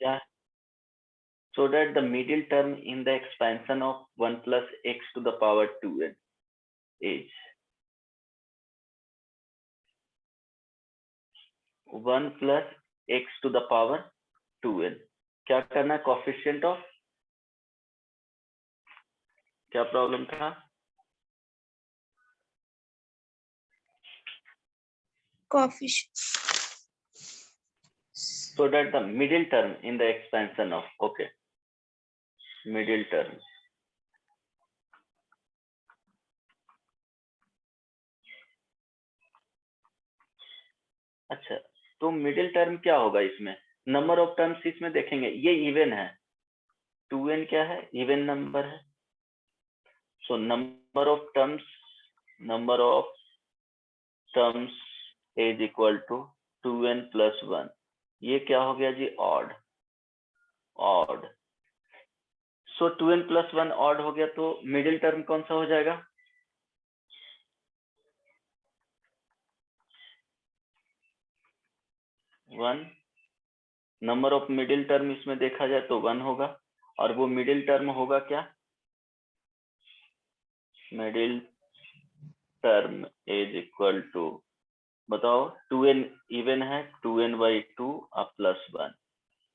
क्या? So that the middle term in the expansion of 1 plus x to the power 2n is 1 plus x to the power 2n. क्या करना है? Coefficient of, क्या problem था? Coefficient. So that the middle term in the expansion of, okay, middle term अच्छा, तो middle term क्या होगा इसमें? नंबर ऑफ टर्म्स इसमें देखेंगे, ये इवन है, 2n क्या है? इवन नंबर है. So number of terms is equal to 2n plus 1. ये क्या हो गया जी? Odd. So 2n plus 1 odd हो गया, तो मिडिल टर्म कौन सा हो जाएगा? 1. नंबर ऑफ मिडिल टर्म इसमें देखा जाए तो 1 होगा, और वो मिडिल टर्म होगा क्या? Middle term is equal to, बताओ, 2n इवन है, 2n/2 plus 1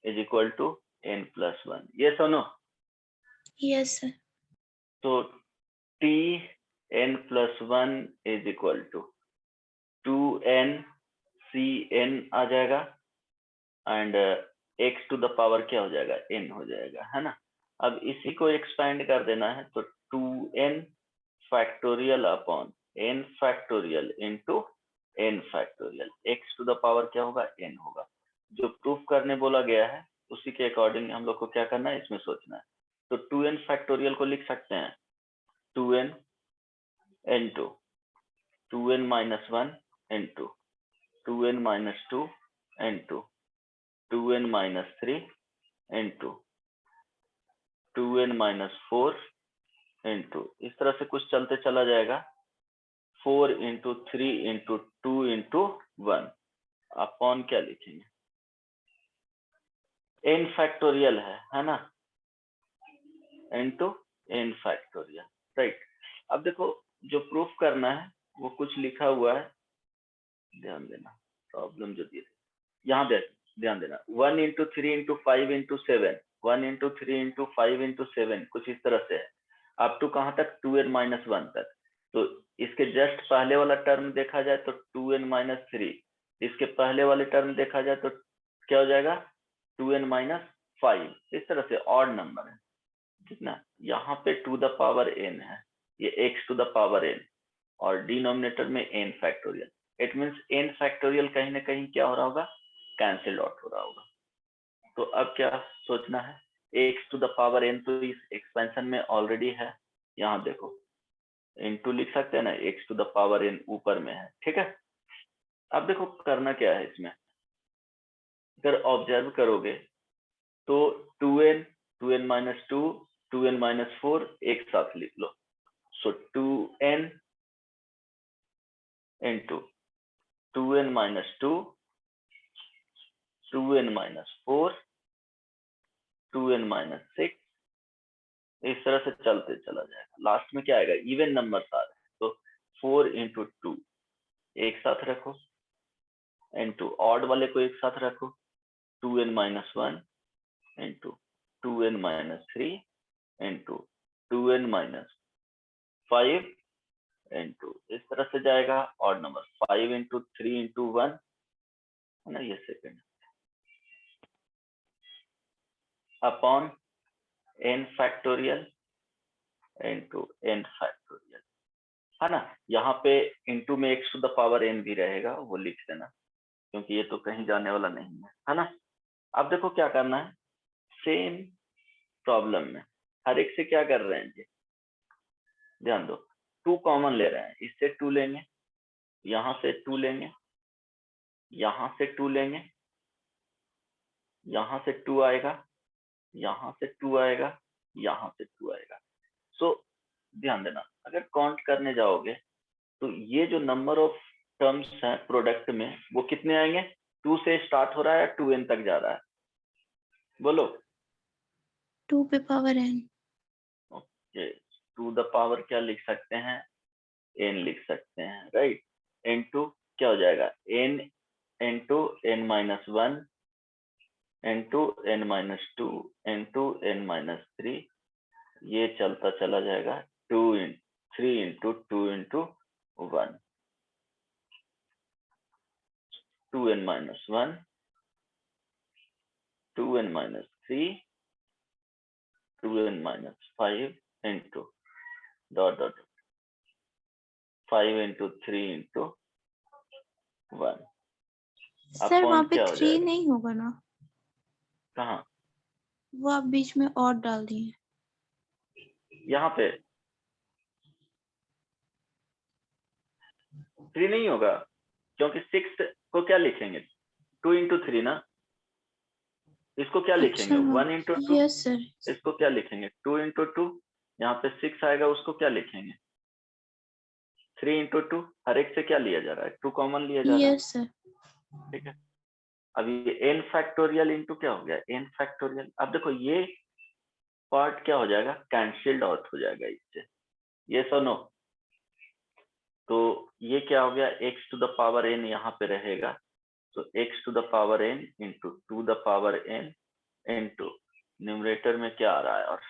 is equal to n plus 1. ये सुनो, Yes, sir. तो tn plus 1 is equal to 2n cn आ जाएगा, and x to the power क्या हो जाएगा? n हो जाएगा, है ना. अब इसी को एक्सपेंड कर देना है, तो 2n factorial upon n factorial into n factorial, x to the power क्या होगा? n होगा. जो प्रूफ करने बोला गया है उसी के अकॉर्डिंग हम लोग को क्या करना है, इसमें सोचना है. तो 2n फैक्टोरियल को लिख सकते हैं 2n into 2n minus 1 into 2n minus 2 into 2n minus 3 into 2n minus 4 into, इस तरह से कुछ चलते चला जाएगा, 4 इंटू 3 इंटू 2 इंटू 1 अपॉन क्या लिखेंगे? n फैक्टोरियल है ना, इंटू n फैक्टोरियल, राइट. अब देखो, जो प्रूफ करना है वो कुछ लिखा हुआ है, ध्यान देना, प्रॉब्लम जो दी थी यहाँ ध्यान देना, 1 into 3 into 5 into 7, 1 into 3 into 5 into 7, कुछ इस तरह से है, अप टू कहाँ तक? 2n माइनस 1 तक. तो इसके जस्ट पहले वाला टर्म देखा जाए तो 2n माइनस 3, इसके पहले वाले टर्म देखा जाए तो क्या हो जाएगा? 2n minus 5. इस तरह से ऑड नंबर है, कितना? यहाँ पे टू द पावर n है, ये x to the power n, और डिनोमिनेटर में n factorial. It means n factorial कहीं ना कहीं क्या हो रहा होगा? कैंसिल आउट हो रहा होगा. तो अब क्या सोचना है? x to the power n तो इस एक्सपेंशन में ऑलरेडी है, यहाँ देखो इनटू लिख सकते हैं ना, x to the power n ऊपर में है, ठीक है. अब देखो करना क्या है इसमें, अगर ऑब्जर्व करोगे तो 2n, 2n minus 2, 2n minus 4 एक साथ लिख लो. सो 2n into 2n minus 2, 2n minus 4, 2n minus 6, इस तरह से चलते चला जाएगा. लास्ट में क्या आएगा? इवन नंबर आ रहे हैं, तो 4 इंटू 2 एक साथ रखो, इंटू ऑड वाले को एक साथ रखो, 2n minus 1 into 2n minus 3 into 2n minus 5 into, इस तरह से जाएगा ऑड नंबर, 5 इंटू 3 इंटू 1 है ना, ये second, upon n factorial into n factorial, है ना. यहाँ पे इंटू में x to the power n भी रहेगा, वो लिख देना, क्योंकि ये तो कहीं जाने वाला नहीं है ना. अब देखो क्या करना है, सेम प्रॉब्लम में हर एक से क्या कर रहे हैं जी, ध्यान दो, 2 कॉमन ले रहे हैं, इससे 2 लेंगे, यहाँ से 2 लेंगे, यहाँ से 2 लेंगे, यहाँ से 2 आएगा, यहाँ से 2 आएगा, यहाँ से 2 आएगा. सो ध्यान देना, अगर काउंट करने जाओगे तो ये जो नंबर ऑफ टर्म्स हैं प्रोडक्ट में, वो कितने आएंगे? 2 से स्टार्ट हो रहा है, 2n तक जा रहा है. बोलो। 2 पे power n। Okay, to the power क्या लिख सकते हैं, n लिख सकते हैं, राइट। इनटू क्या हो जाएगा, n into n minus one into n minus two into n minus three, ये चलता चला जाएगा, 3 into 2 into 1, 2n minus one, 2n minus three, 2n minus five into dot dot 5 into 3 into 1 sir वहाँ upon पे क्या हो 3 जाएगा, नहीं होगा ना, कहाँ, वो आप बीच में और डाल दिए। यहाँ पे 3 नहीं होगा, क्योंकि 6 को क्या लिखेंगे, 2 इंटू थ्री ना, इसको क्या अच्छा लिखेंगे, हाँ, 1 इंटू टू, यस सर। इसको क्या लिखेंगे, 2 इंटू टू, यहाँ पे 6 आएगा, उसको क्या लिखेंगे, 3 इंटू टू, हर एक से क्या लिया जा रहा है, 2 कॉमन लिया जा रहा है, यस सर। ठीक है। अब ये n फैक्टोरियल इंटू क्या हो गया, n फैक्टोरियल, अब देखो ये पार्ट क्या हो जाएगा, कैंसिल्ड आउट हो जाएगा इससे, ये सुनो, तो ये क्या हो गया, x to the power n यहाँ पे रहेगा, तो x to the power n into to the power n into numerator में क्या आ रहा है, और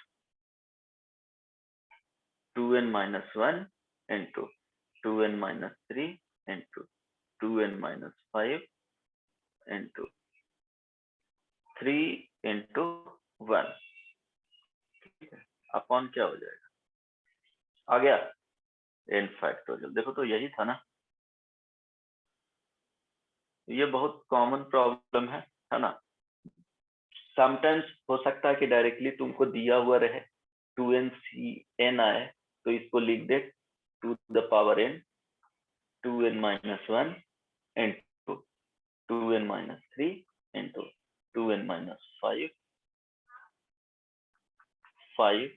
2n minus one into 2n minus three into 2n minus five into 3 into 1, upon क्या हो जाएगा, आ गया n फैक्टोरियल। देखो तो यही था ना, ये बहुत कॉमन प्रॉब्लम है ना। समटाइम्स हो सकता है कि डायरेक्टली तुमको दिया हुआ रहे 2n c n आए, तो इसको लिख दे to the power n 2n minus one into 2n minus three into 2n minus five, 5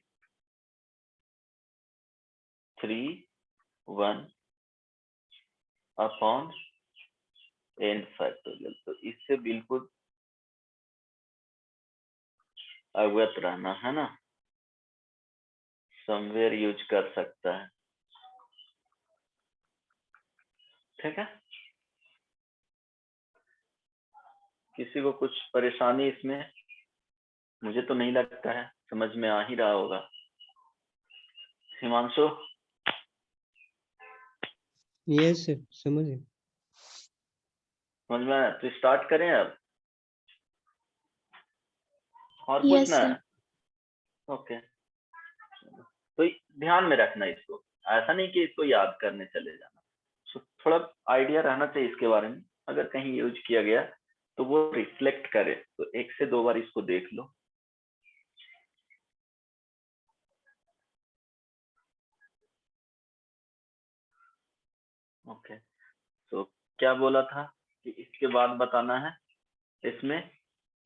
3 1 upon n factorial. तो इससे बिल्कुल अवगत रहना है ना, समवेयर यूज कर सकता है, ठीक है। किसी को कुछ परेशानी इसमें, मुझे तो नहीं लगता है, समझ में आ ही रहा होगा। हिमांशु, यस सर, समझ गए। समझ में आया, तो स्टार्ट करें अब, और यस पूछना सर। है, ओके। तो ध्यान में रखना इसको, ऐसा नहीं कि इसको याद करने चले जाना, तो थोड़ा आइडिया रहना चाहिए इसके बारे में, अगर कहीं यूज किया गया तो वो रिफ्लेक्ट करे, तो 1 से 2 बार इसको देख लो। ओके, तो क्या बोला था कि इसके बाद बताना है इसमें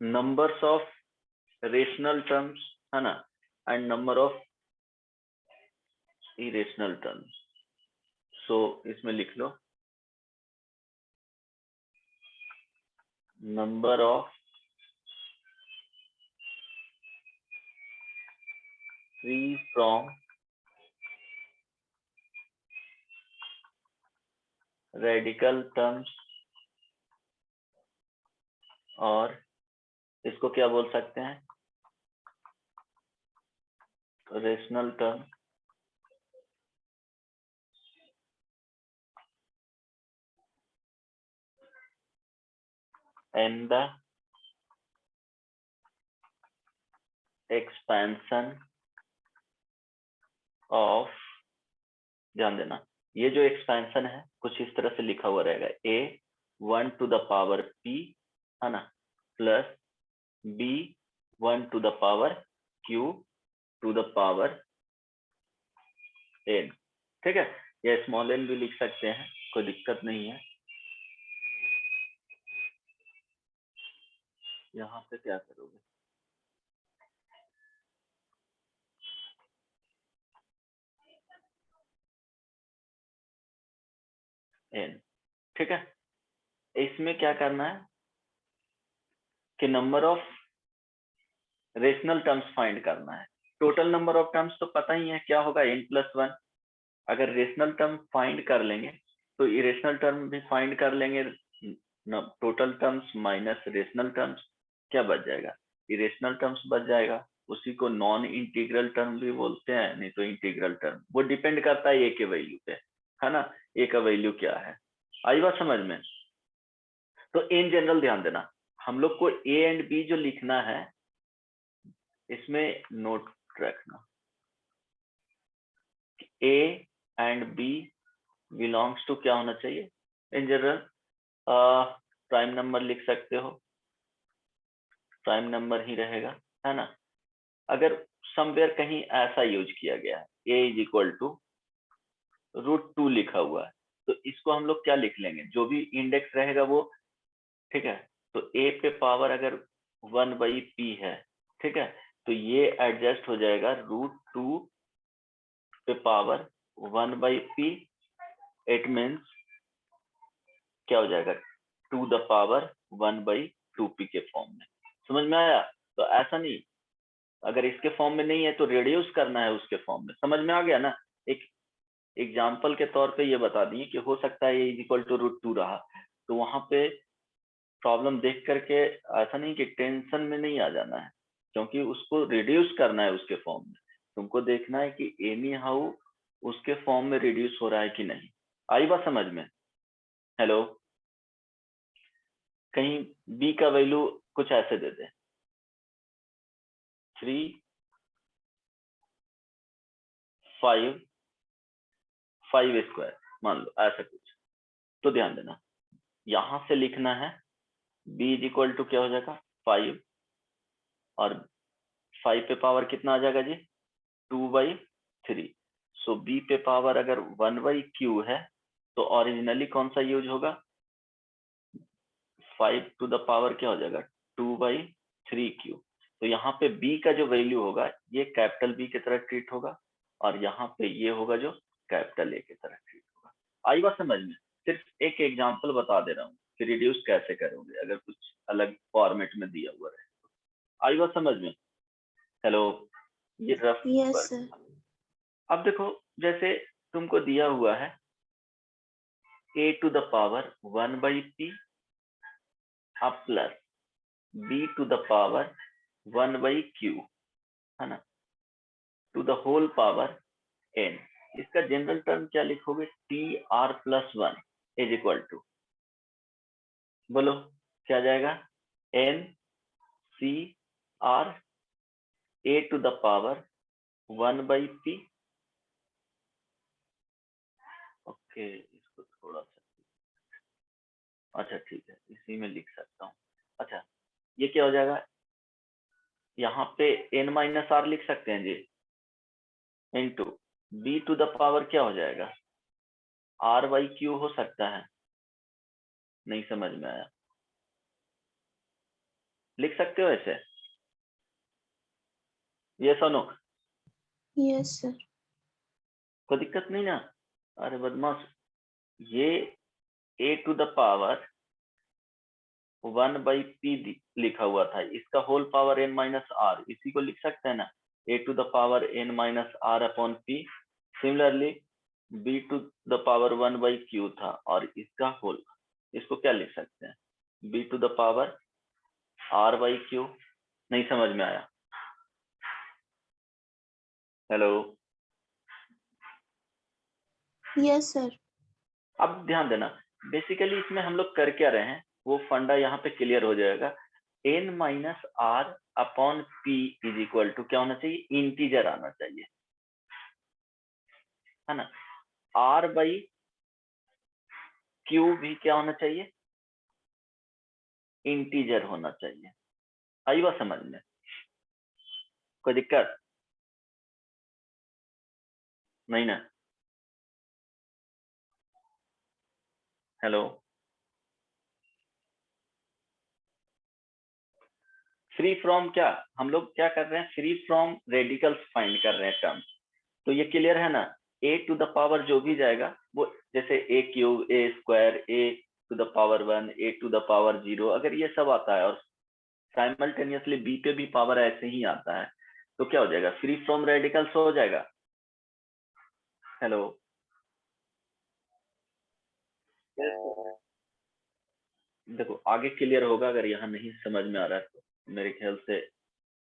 नंबर्स ऑफ रेशनल टर्म्स, है ना, and number of irrational terms. So इसमें लिख लो number of free from radical terms, और इसको क्या बोल सकते हैं, rational term and the expansion of, ध्यान देना, ये जो एक्सपेंशन है कुछ इस तरह से लिखा हुआ रहेगा, a 1 to the power p, है ना, plus b 1 to the power q to the power n, ठीक है। या स्मॉल n भी लिख सकते हैं, कोई दिक्कत नहीं है। यहाँ पे क्या करोगे, n, ठीक है। इसमें क्या करना है कि number of rational terms find करना है। टोटल नंबर ऑफ टर्म्स तो पता ही है क्या होगा, n+1। अगर रेशनल टर्म फाइंड कर लेंगे तो इरेशनल टर्म भी फाइंड कर लेंगे। Total terms minus rational terms क्या बच जाएगा, इरेशनल टर्म्स बच जाएगा। उसी को नॉन इंटीग्रल टर्म भी बोलते हैं, नहीं तो इंटीग्रल टर्म। वो डिपेंड करता है ए के वैल्यू पे, है ना, ए का वैल्यू क्या है। आई बात समझ में? तो इन जनरल ध्यान देना, हम लोग को ए एंड बी जो लिखना है इसमें नोट रखना, A and B belongs to क्या होना चाहिए इन जनरल, प्राइम नंबर लिख सकते हो, प्राइम नंबर ही रहेगा, है ना। अगर समवेयर कहीं ऐसा यूज किया गया है a इज इक्वल टू √2 लिखा हुआ है, तो इसको हम लोग क्या लिख लेंगे, जो भी इंडेक्स रहेगा वो, ठीक है। तो a पे पावर अगर 1/p है, ठीक है, तो ये एडजस्ट हो जाएगा √2 पे पावर 1/p। इट मीन्स क्या हो जाएगा, 2 द पावर 1/2p के फॉर्म में। समझ में आया? तो ऐसा नहीं, अगर इसके फॉर्म में नहीं है तो रिड्यूस करना है उसके फॉर्म में। समझ में आ गया ना? एक एग्जाम्पल के तौर पे ये बता दिए कि हो सकता है ये इक्वल टू √2 रहा, तो वहां पे प्रॉब्लम देख करके ऐसा नहीं कि टेंशन में नहीं आ जाना है, क्योंकि उसको रिड्यूस करना है उसके फॉर्म में। तुमको देखना है कि एनी हाउ उसके फॉर्म में रिड्यूस हो रहा है कि नहीं। आई बात समझ में? हेलो, कहीं बी का वैल्यू कुछ ऐसे दे दे, 3 5 5 स्क्वायर मान लो, ऐसा कुछ। तो ध्यान देना, यहां से लिखना है b इज इक्वल टू क्या हो जाएगा 5, और 5 पे पावर कितना आ जाएगा जी 2/3। सो b पे पावर अगर 1/q है तो ओरिजिनली कौन सा यूज होगा, 5 टू द पावर क्या हो जाएगा 2/3q। तो यहाँ पे b का जो वैल्यू होगा ये कैपिटल B की तरह ट्रीट होगा, और यहाँ पे ये होगा जो कैपिटल A की तरह ट्रीट होगा। आई बात समझ में? सिर्फ एक एग्जांपल बता दे रहा हूँ कि रिड्यूस कैसे करोगे अगर कुछ अलग फॉर्मेट में दिया हुआ रहे। आई बात समझ में? हेलो, ये रफ Yes, वर्क। sir. अब देखो, जैसे तुमको दिया हुआ है a to the power 1/p अब plus b to the power 1/q, है ना, to the whole power n। इसका जनरल टर्म क्या लिखोगे, tr+1 इज इक्वल टू, बोलो क्या आ जाएगा, n c r a to the power 1/p। Okay, इसको थोड़ा सा, अच्छा ठीक है, इसी में लिख सकता हूँ। अच्छा, ये क्या हो जाएगा, यहाँ पे n-r लिख सकते हैं जी, into b to the power क्या हो जाएगा r/q हो सकता है, नहीं समझ में आया, लिख सकते हो ऐसे, ये सुनो, Yes, sir. कोई दिक्कत नहीं ना? अरे बदमाश, ये a to the power 1/p लिखा हुआ था, इसका होल पावर n-r, इसी को लिख सकते हैं ना, a to the power n-r upon p। Similarly b to the power 1/q था, और इसका होल, इसको क्या लिख सकते हैं, b to the power r/q। नहीं समझ में आया? Hello, Yes, sir. अब ध्यान देना, बेसिकली इसमें हम लोग कर क्या रहे हैं वो फंडा यहाँ पे क्लियर हो जाएगा। n-r upon p is equal to क्या होना चाहिए, इंटीजर आना चाहिए, है ना। r/q भी क्या होना चाहिए, इंटीजर होना चाहिए। आई बात समझ में? कोई दिक्कत नहीं ना? हेलो, फ्री फ्रॉम क्या, हम लोग क्या कर रहे हैं, फ्री फ्रॉम रेडिकल्स फाइंड कर रहे हैं टर्म। तो ये क्लियर है ना, a टू द पावर जो भी जाएगा वो, जैसे a³ a² a to the power 1 a to the power 0, अगर ये सब आता है और साइमल्टेनियसली बी पे भी पावर ऐसे ही आता है, तो क्या हो जाएगा, फ्री फ्रॉम रेडिकल्स हो जाएगा। हेलो, देखो आगे क्लियर होगा, अगर यहाँ नहीं समझ में आ रहा है तो मेरे ख्याल से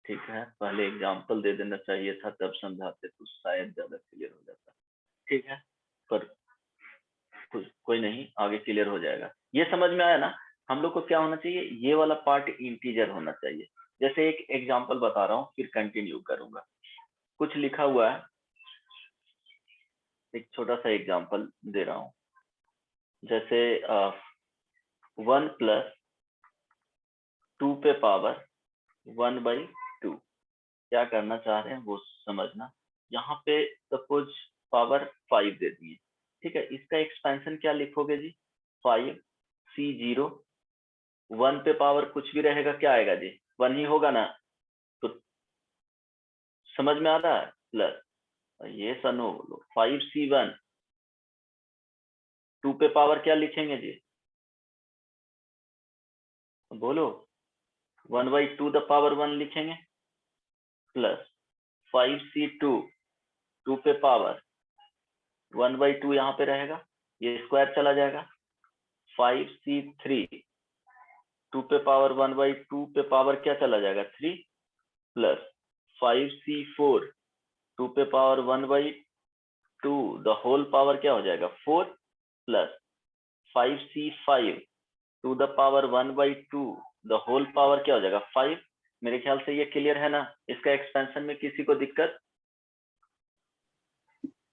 ठीक है, पहले एग्जाम्पल दे देना चाहिए था, तब समझाते तो शायद ज्यादा क्लियर हो जाता। ठीक है, पर कोई नहीं, आगे क्लियर हो जाएगा। ये समझ में आया ना, हम लोग को क्या होना चाहिए, ये वाला पार्ट इंटीजर होना चाहिए। जैसे एक एग्जाम्पल बता रहा हूँ, फिर कंटिन्यू करूंगा। कुछ लिखा हुआ है, एक छोटा सा एग्जाम्पल दे रहा हूँ। जैसे 1 + 2 पे पावर 1/2, क्या करना चाह रहे हैं वो समझना। यहाँ पे सपोज पावर 5 दे दी है, ठीक है, इसका एक्सपेंशन क्या लिखोगे जी, 5C0, 1 पे पावर कुछ भी रहेगा, क्या आएगा जी, 1 ही होगा ना, तो समझ में आ रहा है, प्लस ये सनो बोलो 5C1, 2 पे पावर क्या लिखेंगे जी, बोलो 1/2 द पावर 1 लिखेंगे, प्लस 5C2, 2 पे पावर 1/2 यहाँ पे रहेगा, ये स्क्वायर चला जाएगा, 5C3, 2 पे पावर 1/2 पे पावर क्या चला जाएगा, 3, प्लस 5C4, 2 पे पावर 1/2 द होल पावर क्या हो जाएगा, 4, plus 5C5, 2 the power 1/2 the whole power क्या हो जाएगा, 5। मेरे ख्याल से ये क्लियर है ना, इसका एक्सपेंशन में किसी को दिक्कत,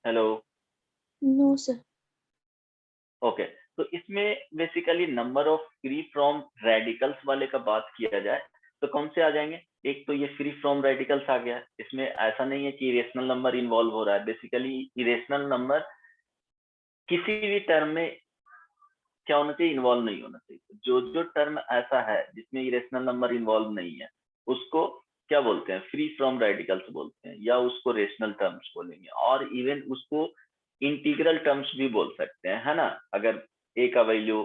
हेलो, नो सर। ओके। तो इसमें basically number of free from radicals वाले का बात किया जाए तो कौन से आ जाएंगे, एक तो ये फ्री फ्रॉम रेडिकल्स आ गया, इसमें ऐसा नहीं है कि इरेशनल नंबर इन्वॉल्व हो रहा है, बेसिकली इरेशनल नंबर किसी भी टर्म में क्या होना चाहिए, इन्वॉल्व नहीं होना चाहिए। जो जो टर्म ऐसा है जिसमें इरेशनल नंबर इन्वॉल्व नहीं है उसको क्या बोलते हैं, फ्री फ्रॉम रेडिकल्स बोलते हैं, या उसको रेशनल टर्म्स बोलेंगे, और इवन उसको इंटीग्रल टर्म्स भी बोल सकते हैं, है ना। अगर ए का वैल्यू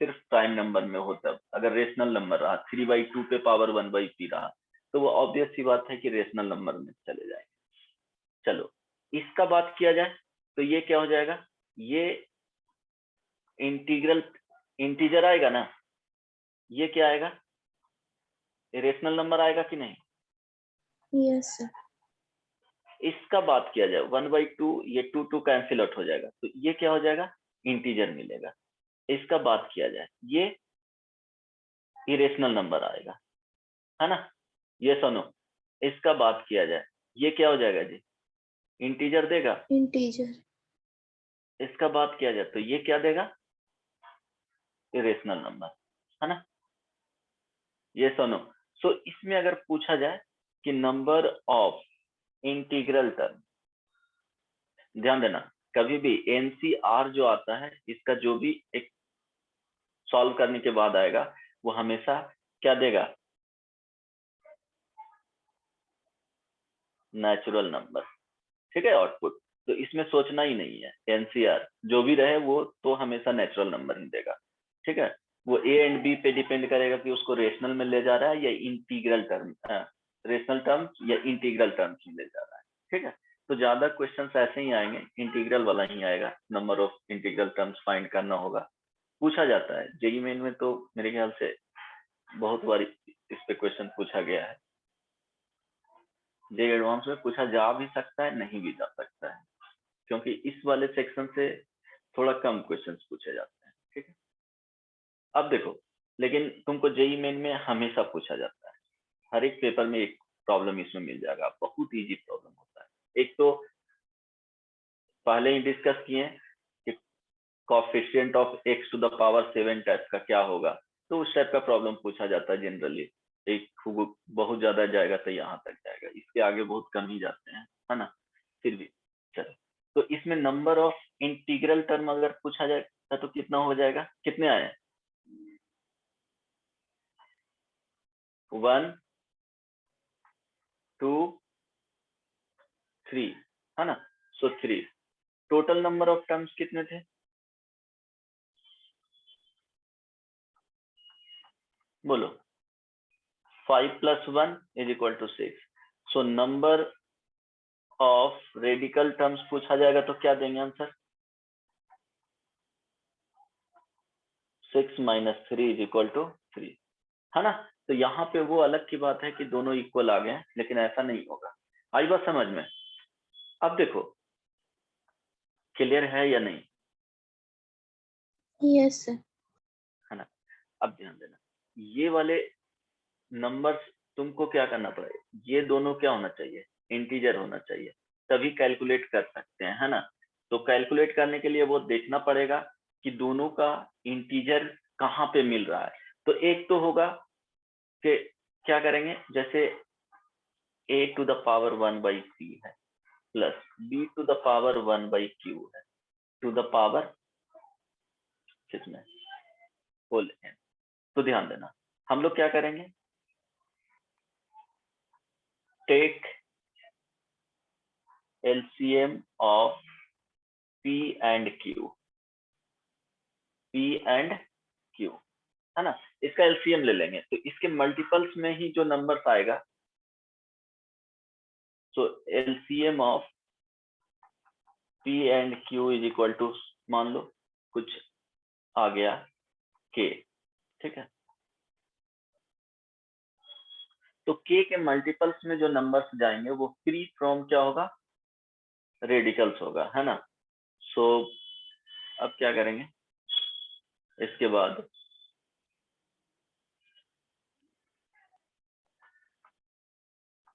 सिर्फ प्राइम नंबर में हो, तब अगर रेशनल नंबर रहा 3/2 पे पावर 1/3 रहा, तो वो ऑब्वियस सी बात है कि रेशनल नंबर में चले जाएंगे। चलो इसका बात किया जाए तो ये क्या हो जाएगा, ये इंटीग्रल इंटीजर आएगा ना, ये क्या आएगा, रेशनल नंबर आएगा कि नहीं। Yes sir. इसका बात किया जाए 1/2, ये 2 कैंसिल आउट हो जाएगा, तो ये क्या हो जाएगा, इंटीजर मिलेगा। इसका बात किया जाए ये इरेशनल नंबर आएगा, है ना, ये सुनो। इसका बात किया जाए ये क्या हो जाएगा जी, इंटीजर देगा। इंटीजर। इसका बात किया जाए तो ये क्या देगा, इरेशनल नंबर, है ना, ये सुनो। सो इसमें अगर पूछा जाए कि नंबर ऑफ इंटीग्रल टर्म, ध्यान देना कभी भी एनसीआर जो आता है इसका जो भी एक सॉल्व करने के बाद आएगा वो हमेशा क्या देगा, नेचुरल नंबर, ठीक है, आउटपुट। तो इसमें सोचना ही नहीं है, एनसीआर जो भी रहे वो तो हमेशा नेचुरल नंबर ही देगा, ठीक है। वो ए एंड बी पे डिपेंड करेगा कि उसको रेशनल में ले जा रहा है या इंटीग्रल टर्म, रेशनल टर्म्स या इंटीग्रल टर्म्स में ले जा रहा है, ठीक है। तो ज्यादा क्वेश्चंस ऐसे ही आएंगे, इंटीग्रल वाला ही आएगा, number of integral terms find करना होगा, पूछा जाता है जेईई मेन में, तो मेरे ख्याल से बहुत बार इस पे क्वेश्चन पूछा गया है। जेईई एडवांस में पूछा जा भी सकता है, नहीं भी जा सकता है, क्योंकि इस वाले सेक्शन से थोड़ा कम क्वेश्चंस पूछे जाते हैं, ठीक है। अब देखो, लेकिन तुमको जेईई मेन में हमेशा पूछा जाता है, हर एक पेपर में एक प्रॉब्लम इसमें मिल जाएगा, बहुत इजी प्रॉब्लम होता है। एक तो पहले ही डिस्कस किए कि coefficient of x to the power 7 type का क्या होगा, तो उस टाइप का प्रॉब्लम पूछा जाता है जनरली। एक बहुत ज्यादा जाएगा तो यहाँ तक जाएगा, इसके आगे बहुत कम ही जाते हैं, है ना, फिर भी चलो। तो इसमें नंबर ऑफ इंटीग्रल टर्म अगर पूछा जाएगा तो कितना हो जाएगा, कितने आए, 1 2 3, है ना, सो 3। टोटल नंबर ऑफ टर्म्स कितने थे, बोलो, 5 plus 1 is equal to 6. So number of radical terms पूछा जाएगा तो क्या देंगे answer? 6 minus 3 is equal to 3, है ना? तो यहाँ पे वो अलग की बात है कि दोनों इक्वल आ गए हैं, लेकिन ऐसा नहीं होगा। आई बात समझ में? अब देखो क्लियर है या नहीं? Yes, sir. है ना? अब ध्यान देना, ये वाले नंबर्स तुमको क्या करना पड़ेगा, ये दोनों क्या होना चाहिए, इंटीजर होना चाहिए, तभी कैलकुलेट कर सकते हैं, है ना? तो कैलकुलेट करने के लिए वो देखना पड़ेगा कि दोनों का इंटीजर कहाँ पे मिल रहा है। तो एक तो होगा कि क्या करेंगे, जैसे a to the power 1/c है plus b to the power 1/q है to the power किसमें, होल n। तो ध्यान देना, हम लोग क्या करेंगे, take LCM of p and q, है ना? इसका LCM ले लेंगे तो इसके मल्टीपल्स में ही जो नंबर्स आएगा, so LCM of p and q is equal to, मान लो कुछ आ गया k, ठीक है? तो k के मल्टीपल्स में जो नंबर्स जाएंगे वो फ्री फ्रॉम क्या होगा, रेडिकल्स होगा, है ना? सो अब क्या करेंगे, इसके बाद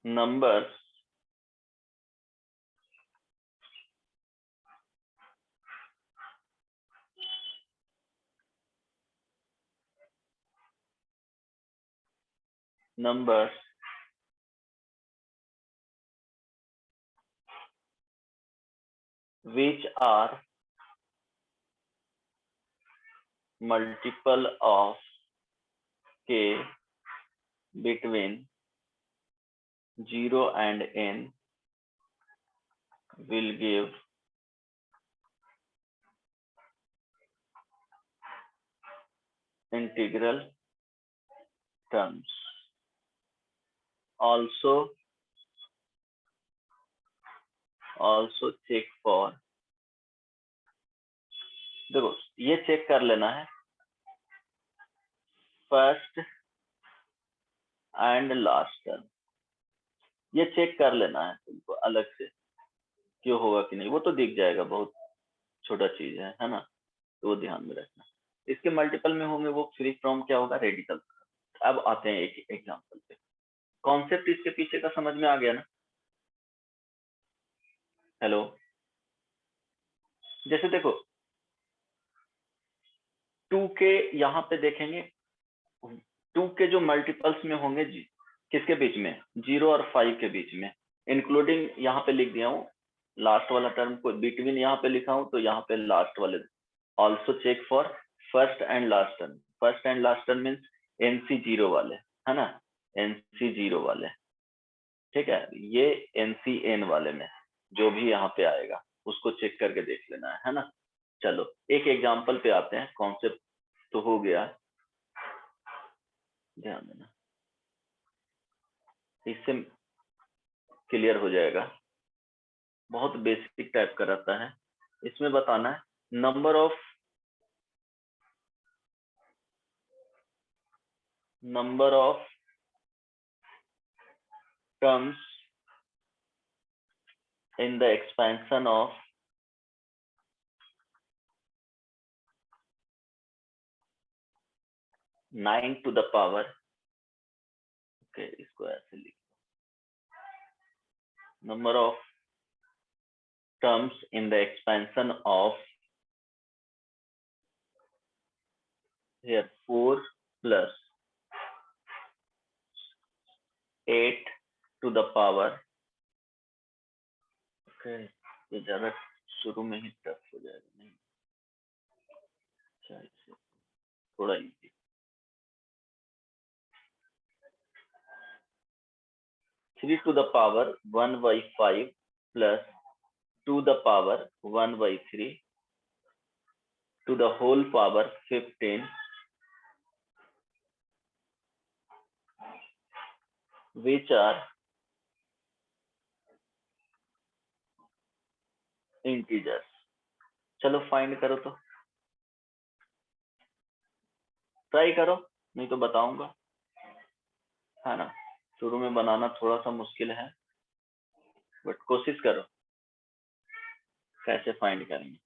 numbers which are multiple of k between 0 and n will give integral terms. Also check for, देखो ये चेक कर लेना है फर्स्ट एंड लास्ट टर्म, ये चेक कर लेना है तुमको अलग से, क्यों होगा कि नहीं वो तो दिख जाएगा, बहुत छोटा चीज है ना? तो वो ध्यान में रखना। इसके मल्टीपल में होंगे वो फ्री फ्रॉम क्या होगा, रेडिकल। अब आते हैं एक एग्जांपल पे। कॉन्सेप्ट इसके पीछे का समझ में आ गया ना? हेलो, जैसे देखो 2 के यहाँ पे देखेंगे, 2 के जो मल्टीपल्स में होंगे जी किसके बीच में, 0 और 5 के बीच में, इंक्लूडिंग यहाँ पे लिख दिया हूँ लास्ट वाला टर्म को, बिटवीन यहाँ पे लिखा हूँ तो यहाँ पे लास्ट वाले। Also check for first and last term, first and last term means NC 0 वाले, है ना? NC 0 वाले, ठीक है? ये NC N वाले में जो भी यहाँ पे आएगा उसको चेक करके देख लेना है ना? चलो एक एग्जांपल पे आते हैं, कॉन्सेप्ट तो हो गया, ध्यान देना, इससे क्लियर हो जाएगा। बहुत बेसिक टाइप का रहता है, इसमें बताना है number of terms in the expansion of nine to the power, okay इसको ऐसे लिख, number of terms in the expansion of here 4 plus 8 to the power, okay ये ज्यादा शुरू में ही टफ हो जाएगा, नहीं अच्छा इससे थोड़ा easy, 3 to the power 1/5 plus 2 the power 1/3 to the whole power 15 which are integers। चलो फाइंड करो, तो ट्राई करो, नहीं तो बताऊंगा, है ना। शुरू में बनाना थोड़ा सा मुश्किल है, बट कोशिश करो कैसे फाइंड करेंगे।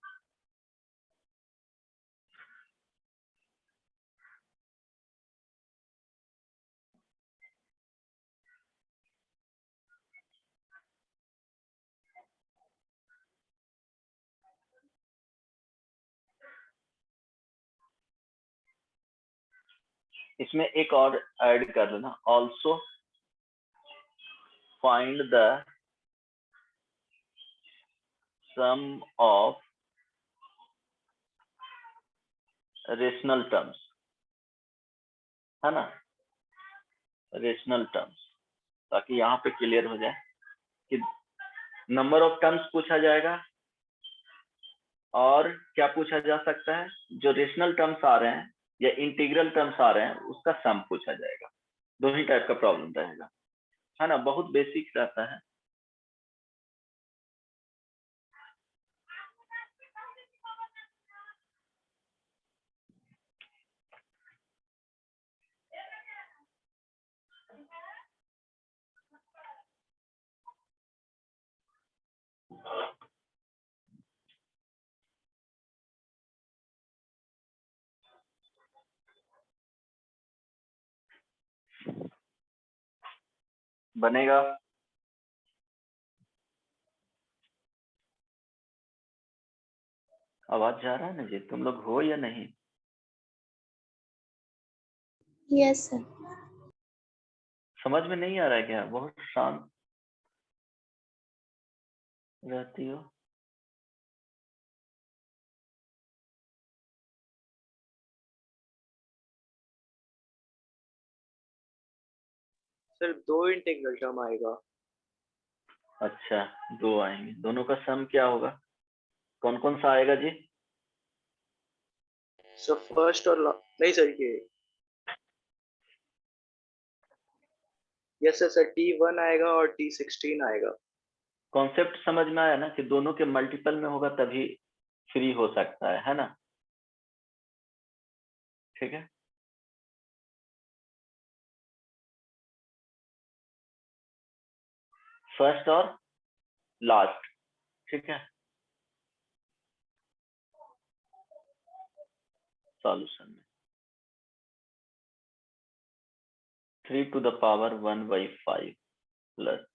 इसमें एक और ऐड कर लेना, also find the sum of rational terms, है ना, रेशनल टर्म्स, ताकि यहाँ पे क्लियर हो जाए कि नंबर ऑफ टर्म्स पूछा जाएगा और क्या पूछा जा सकता है, जो रेशनल टर्म्स आ रहे हैं या इंटीग्रल टर्म्स आ रहे हैं उसका सम पूछा जाएगा। दो ही टाइप का प्रॉब्लम रहेगा, है ना, बहुत बेसिक रहता है। बनेगा। आवाज जा रहा है ना जी, तुम लोग हो या नहीं? Yes, sir. समझ में नहीं आ रहा है क्या? बहुत शांत रहती हो। सर 2 इंटीग्रल टर्म आएगा। अच्छा, दो आएंगे, दोनों का सम क्या होगा? कौन कौन सा आएगा जी? सर फर्स्ट और नहीं सर ये यस सर T1 आएगा और T16 आएगा। कॉन्सेप्ट समझ में आया ना कि दोनों के मल्टीपल में होगा तभी फ्री हो सकता है ना। ठीक है, फर्स्ट और लास्ट। ठीक है, सॉल्यूशन में 3 to the power 1/5 plus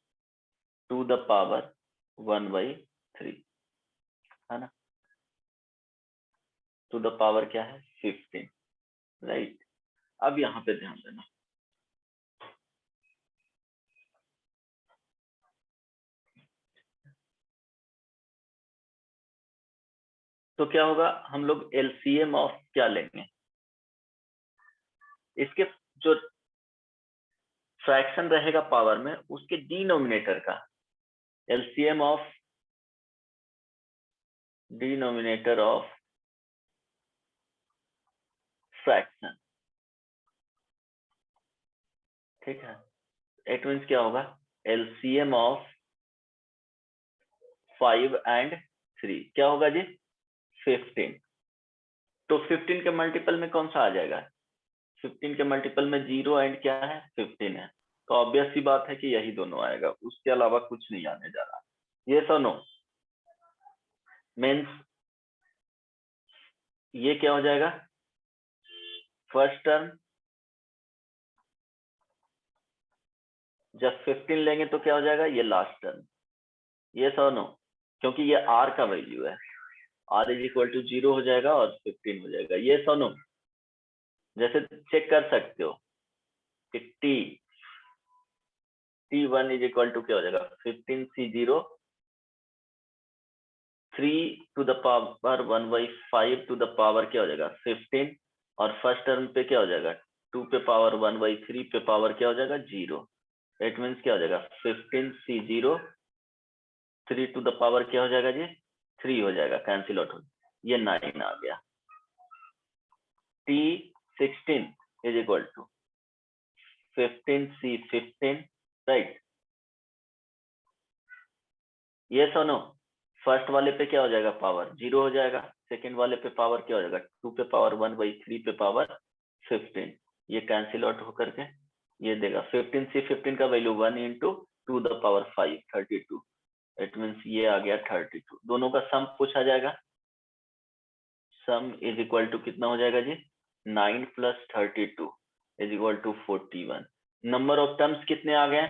2 the power 1/3, है ना। टू द पावर क्या है? 15, राइट। अब यहाँ पे ध्यान देना, तो क्या होगा, हम लोग एलसीएम ऑफ क्या लेंगे, इसके जो फ्रैक्शन रहेगा पावर में उसके डिनोमिनेटर का, LCM of denominator of fraction. ठीक है, इट मीन्स क्या होगा, एलसीएम ऑफ 5 and 3 क्या होगा जी? 15। तो 15 के मल्टीपल में कौन सा आ जाएगा? 15 के मल्टीपल में 0 एंड क्या है? 15 है, तो ऑब्वियस सी बात है कि यही दोनों आएगा, उसके अलावा कुछ नहीं आने जा रहा। ये सुनो, मीन्स ये क्या हो जाएगा, फर्स्ट टर्म जब 15 लेंगे तो क्या हो जाएगा, ये लास्ट टर्म। ये सुनो, क्योंकि ये r का वैल्यू है, r = 0 हो जाएगा और 15 हो जाएगा। ये सुनो, जैसे चेक कर सकते हो कि T1 = क्या हो जाएगा, 15C0 3 to the power 1/5 to the power क्या हो जाएगा, 15, और फर्स्ट टर्म पे क्या हो जाएगा, 2 पे पावर 1/3 पे पावर क्या हो जाएगा, 0। इट मीन्स क्या हो जाएगा, 15C0 3 to the power क्या हो जाएगा जी, 3 हो जाएगा, कैंसिल आउट हो, ये 9 आ गया। T16 = 15C15 राइट, ये सुनो, फर्स्ट वाले पे क्या हो जाएगा, पावर 0 हो जाएगा, सेकंड वाले पे पावर क्या हो जाएगा, 2 पे पावर 1/3 पे पावर 15, ये कैंसिल आउट होकर के ये देगा 15 से 15 का value 1 into 2 the power 5 32, it means ये आ गया 32, दोनों का सम पूछा जाएगा, सम इज इक्वल टू कितना हो जाएगा जी, 9 + 32 is equal to 41, number of terms कितने आ गए,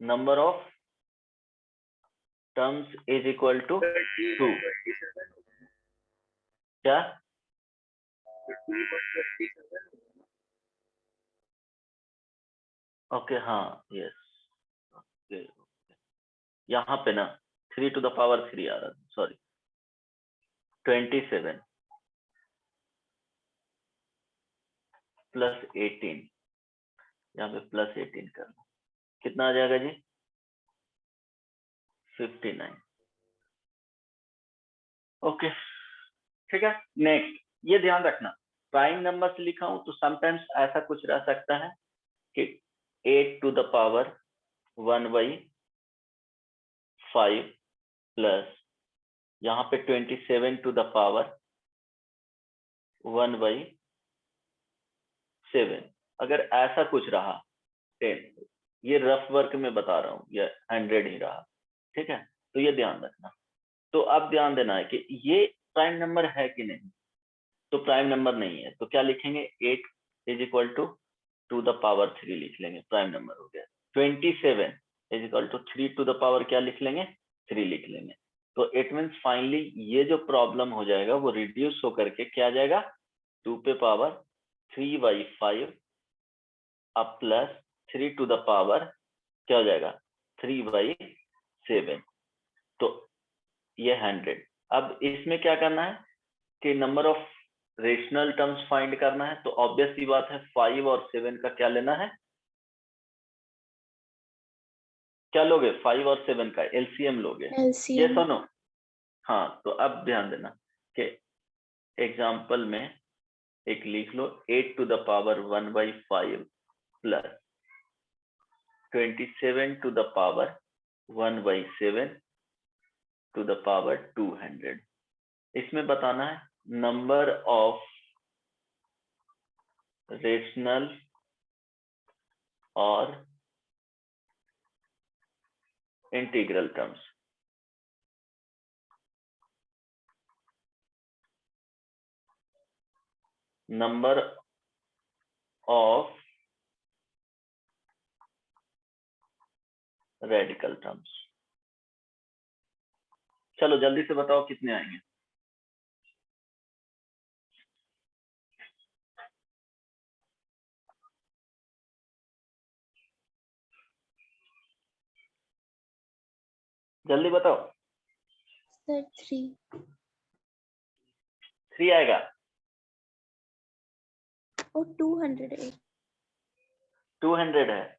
number of terms is equal to 2, क्या, ओके हाँ यस, ओके यहाँ पे ना 3 to the power 3 आ रहा, सॉरी 27 + 18, यहाँ पे +18 करना, कितना आ जाएगा जी, 59, ओके ठीक है। नेक्स्ट ये ध्यान रखना, प्राइम नंबर से लिखा हूं तो समटाइम्स ऐसा कुछ रह सकता है कि 8 to the power 1/5 प्लस यहाँ पे 27 to the power 1/7, अगर ऐसा कुछ रहा 10, ये रफ वर्क में बता रहा हूँ, या 100 ही रहा, ठीक है, तो ये ध्यान रखना। तो अब ध्यान देना है कि ये प्राइम नंबर है कि नहीं, तो प्राइम नंबर नहीं है तो क्या लिखेंगे, 8 is equal to 2 the power 3 लिख लेंगे, प्राइम नंबर हो गया। 27 is equal to 3 to the power क्या लिख लेंगे, 3 लिख लेंगे। तो इट मीन्स फाइनली ये जो प्रॉब्लम हो जाएगा वो रिड्यूस होकर के क्या आ जाएगा, 2 पे पावर 3/5 अब प्लस 3 to the power क्या हो जाएगा, 3/7, तो ये 100। अब इसमें क्या करना है कि number of rational terms find करना है, तो ऑब्वियस सी बात है 5 और 7 का क्या लेना है, क्या लोगे, 5 और 7 का एलसीएम लोगे, ये LCM सुनो, हाँ तो अब ध्यान देना कि एग्जाम्पल में एक लिख लो, 8 to the power 1/5 plus 27 to the power 1/7 to the power 200, इसमें बताना है नंबर ऑफ रेशनल और integral terms, number of radical terms, चलो जल्दी से बताओ कितने आएंगे, जल्दी बताओ, सर 3 3 आएगा, और 208 200 है,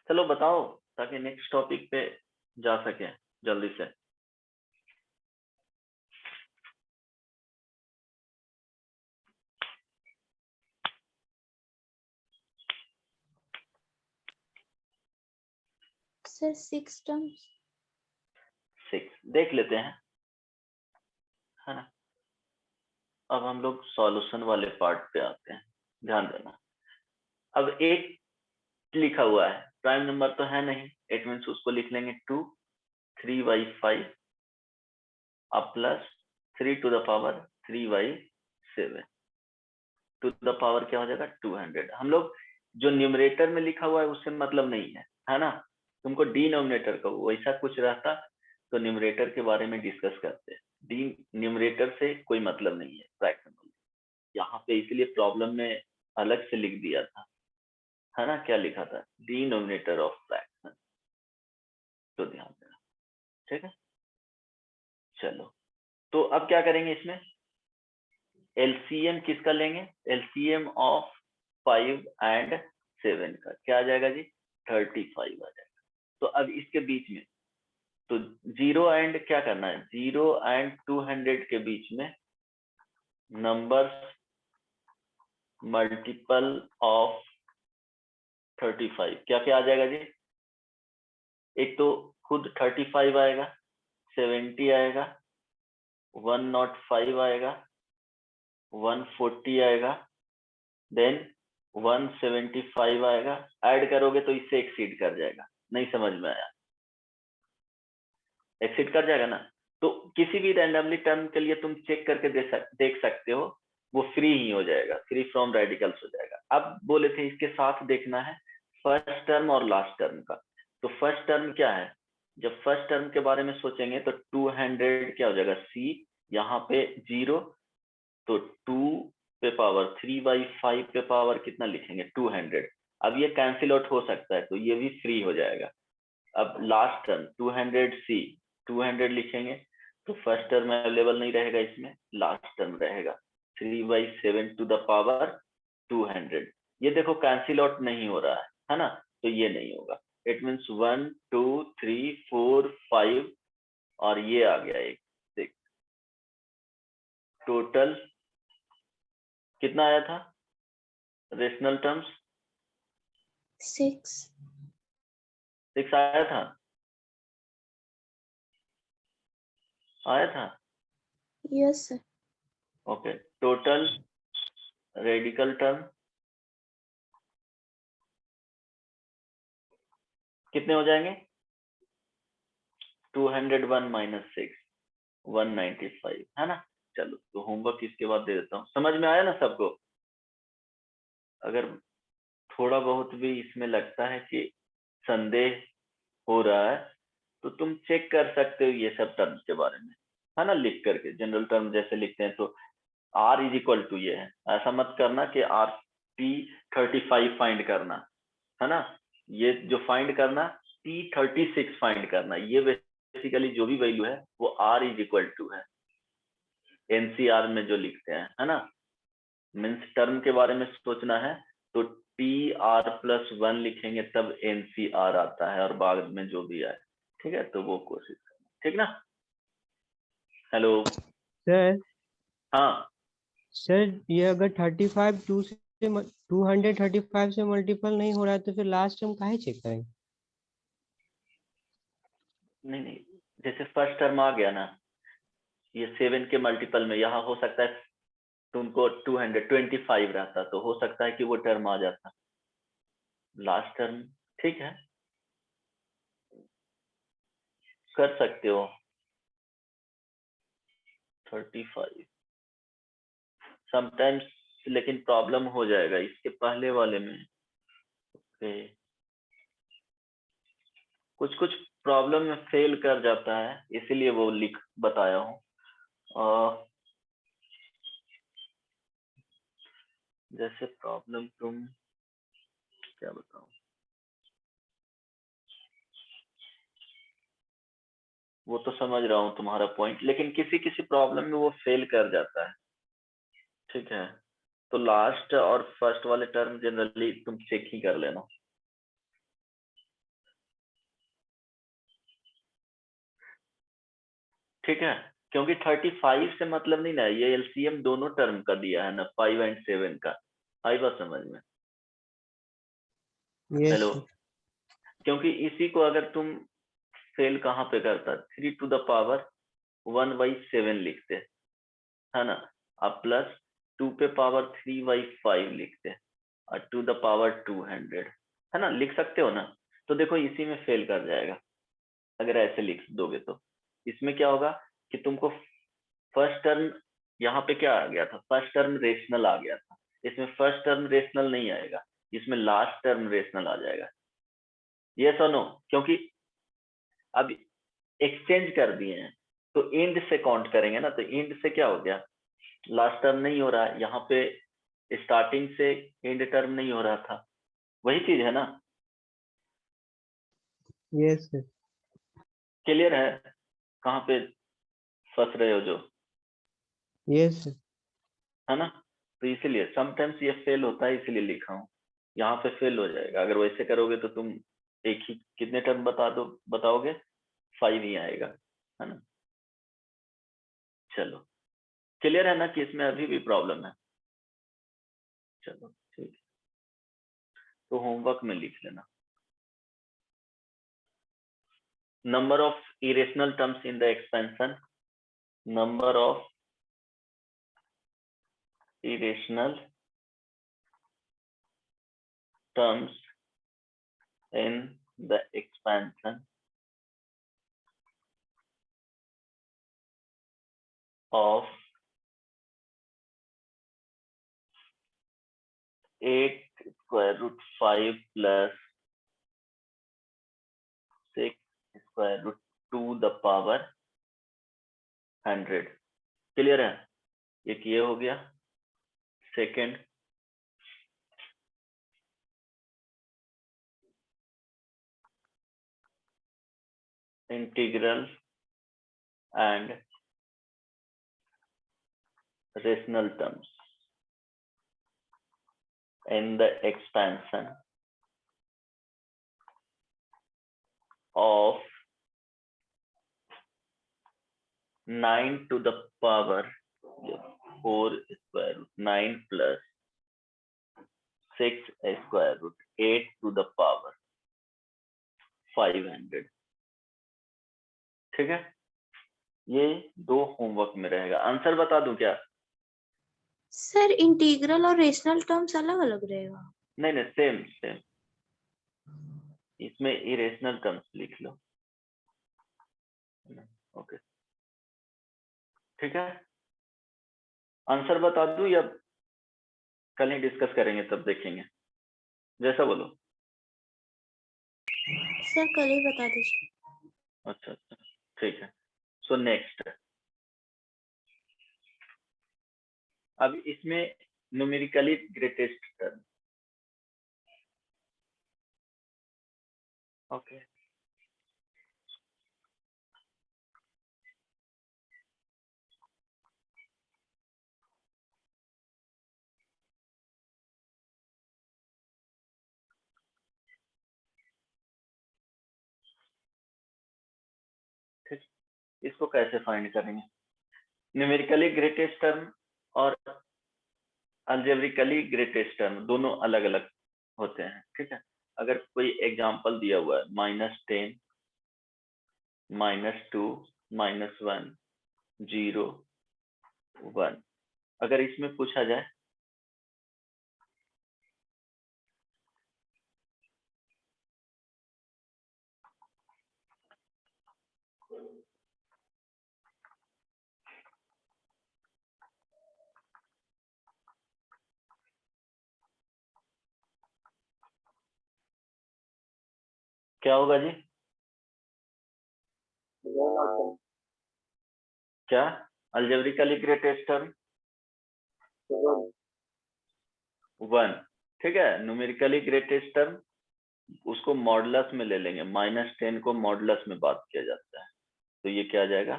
चलो बताओ ताकि नेक्स्ट टॉपिक पे जा सके जल्दी से। सर 6 टर्म्स 6 देख लेते हैं, है ना। अब हम लोग सॉल्यूशन वाले पार्ट पे आते हैं, ध्यान देना। अब एक लिखा हुआ है, प्राइम नंबर तो है नहीं, इट मीन्स उसको लिख लेंगे 2 3/5 अब plus 3 to the power 3/7 to the power क्या हो जाएगा 200। हम लोग जो न्यूमरेटर में लिखा हुआ है उससे मतलब नहीं है ना, तुमको डिनोमिनेटर का वैसा कुछ रहता तो न्यूमरेटर के बारे में डिस्कस करते हैं, डी न्यूमरेटर से कोई मतलब नहीं है फ्रैक्शन, यहाँ पे इसलिए प्रॉब्लम में अलग से लिख दिया था, है ना, क्या लिखा था, डिनोमिनेटर ऑफ फ्रैक्शन, तो ध्यान देना, ठीक है। चलो तो अब क्या करेंगे इसमें, एलसीएम किसका लेंगे? एलसीएम ऑफ 5 एंड 7 का क्या आ जाएगा जी? 35 आ जाएगा। तो अब इसके बीच में तो 0 एंड क्या करना है? 0 एंड 200 के बीच में नंबर्स मल्टीपल ऑफ 35 क्या क्या आ जाएगा जी? एक तो खुद 35 आएगा, 70 आएगा, 105 आएगा, 140 आएगा, देन 175 आएगा। ऐड करोगे तो इससे एक्सीड कर जाएगा। नहीं समझ में आया? एक्सीड कर जाएगा ना? तो किसी भी रैंडमली टर्म के लिए तुम चेक करके देख सकते हो, वो फ्री ही हो जाएगा, फ्री फ्रॉम रेडिकल्स हो जाएगा। अब बोले थे इसके साथ देखना है फर्स्ट टर्म और लास्ट टर्म का। तो फर्स्ट टर्म क्या है? जब फर्स्ट टर्म के बारे में सोचेंगे तो 200 क्या हो जाएगा? सी, यहाँ पे 0, तो 2 पे पावर 3/5 पे पावर कितना लिखेंगे? 200। अब ये कैंसिल आउट हो सकता है तो ये भी फ्री हो जाएगा। अब लास्ट टर्म 200C, 200 लिखेंगे तो फर्स्ट टर्म अवेलेबल नहीं रहेगा, इसमें लास्ट टर्म रहेगा 3/7 टू द पावर 200। ये देखो कैंसिल आउट नहीं हो रहा है ना? तो ये नहीं होगा। इट मीन्स 1 2 3 4 5 और ये आ गया एक। देख टोटल कितना आया था रेशनल टर्म्स? 6. 6 आया था? आया था? Yes, sir. Okay. Total radical term कितने हो जाएंगे? 201 माइनस 6, 195 है ना? चलो तो होमवर्क इसके बाद दे देता हूँ। समझ में आया ना सबको? अगर थोड़ा बहुत भी इसमें लगता है कि संदेह हो रहा है तो तुम चेक कर सकते हो ये सब टर्म्स के बारे में, है ना? लिख करके जनरल टर्म जैसे लिखते हैं तो R इज इक्वल टू ये है। ऐसा मत करना कि P35 फाइंड करना, है ना? ये जो फाइंड करना P36 फाइंड करना, ये बेसिकली जो भी वैल्यू है वो R इज इक्वल टू है NCR में जो लिखते हैं, है ना? मीन्स टर्म के बारे में सोचना है तो PR+1 लिखेंगे तब NCR आता है और बाद में जो भी आए, ठीक है? तो वो कोशिश करना, ठीक ना? हेलो। सर हाँ सर ये अगर 35 235 से मल्टीपल नहीं हो रहा है तो फिर लास्ट टर्म काहे चेक करें? नहीं, जैसे फर्स्ट टर्म आ गया ना, ये 7 के मल्टीपल में यहाँ हो सकता है तुमको 225 रहता तो हो सकता है कि वो टर्म आ जाता लास्ट टर्म, ठीक है? कर सकते हो 35 समटाइम्स, लेकिन प्रॉब्लम हो जाएगा इसके पहले वाले में। ओके, कुछ कुछ प्रॉब्लम में फेल कर जाता है, इसीलिए वो लिख बताया हूँ। जैसे प्रॉब्लम तुम क्या बताओ, वो तो समझ रहा हूँ तुम्हारा पॉइंट, लेकिन किसी किसी प्रॉब्लम में वो फेल कर जाता है, ठीक है? तो लास्ट और फर्स्ट वाले टर्म जनरली तुम चेक ही कर लेना, ठीक है? क्योंकि 35 से मतलब नहीं ना, ये एलसीएम दोनों टर्म का दिया है ना, 5 एंड 7 का। आई बात समझ में? Yes hello. सर। क्योंकि इसी को अगर तुम फेल कहाँ पे करता, 3 टू द पावर 1/7 लिखते, है ना? अब प्लस 2 पे पावर 3/5 लिखते और 2 द पावर 200, है ना? लिख सकते हो ना? तो देखो इसी में फेल कर जाएगा अगर ऐसे लिख दोगे तो। इसमें क्या होगा कि तुमको फर्स्ट टर्म यहाँ पे क्या आ गया था? फर्स्ट टर्म रेशनल आ गया था, इसमें फर्स्ट टर्म रेशनल नहीं आएगा, इसमें लास्ट टर्म रेशनल आ जाएगा। यस और नो? क्योंकि अब एक्सचेंज कर दिए हैं तो एंड से काउंट करेंगे ना, तो एंड से क्या हो गया? लास्ट टर्म नहीं हो रहा है, यहाँ पे स्टार्टिंग से एंड टर्म नहीं हो रहा था, वही चीज है ना? Yes sir. क्लियर है कहाँ पे फंस रहे हो जो? Yes sir. है ना। तो इसीलिए समटाइम्स ये फेल होता है, इसीलिए लिखा हूँ। यहाँ पे फेल हो जाएगा, अगर वैसे करोगे तो तुम एक ही कितने टर्म बताओगे, 5 ही आएगा, है ना। चलो क्लियर है ना कि इसमें अभी भी प्रॉब्लम है। चलो ठीक है, तो होमवर्क में लिख लेना। Number of irrational terms in the expansion, number of irrational terms in the expansion of 8 square root 5 plus 6 square root 2 the power 100। Clear है, एक ये हो गया। Second, integral and rational terms in the expansion of 9 to the power 4 square root 9 plus 6 square root 8 to the power 500। ठीक है, ये 2 homework में रहेगा। आंसर बता दूं क्या? सर इंटीग्रल और रेशनल टर्म्स अलग अलग रहेगा? नहीं नहीं, सेम सेम, इसमें इरेशनल टर्म्स लिख लो। ओके ठीक है, आंसर बता दूं या कल ही डिस्कस करेंगे तब देखेंगे, जैसा बोलो। सर कल ही बता दीजिए। अच्छा अच्छा ठीक है। सो नेक्स्ट, अब इसमें न्यूमेरिकली ग्रेटेस्ट टर्म। ओके ठीक, इसको कैसे फाइंड करेंगे? न्यूमेरिकली ग्रेटेस्ट टर्म और अलजेब्रिकली ग्रेटेस्ट टर्म दोनों अलग अलग होते हैं। ठीक है, अगर कोई एग्जांपल दिया हुआ है -10 -2 -1 0 1, अगर इसमें पूछा जाए क्या होगा जी? क्या अलजेब्रिकली ग्रेटेस्ट टर्म? 1। ठीक है, न्यूमेरिकली ग्रेटेस्ट टर्म उसको मॉडुलस में ले लेंगे, -10 को मॉडुलस में बात किया जाता है, तो ये क्या आ जाएगा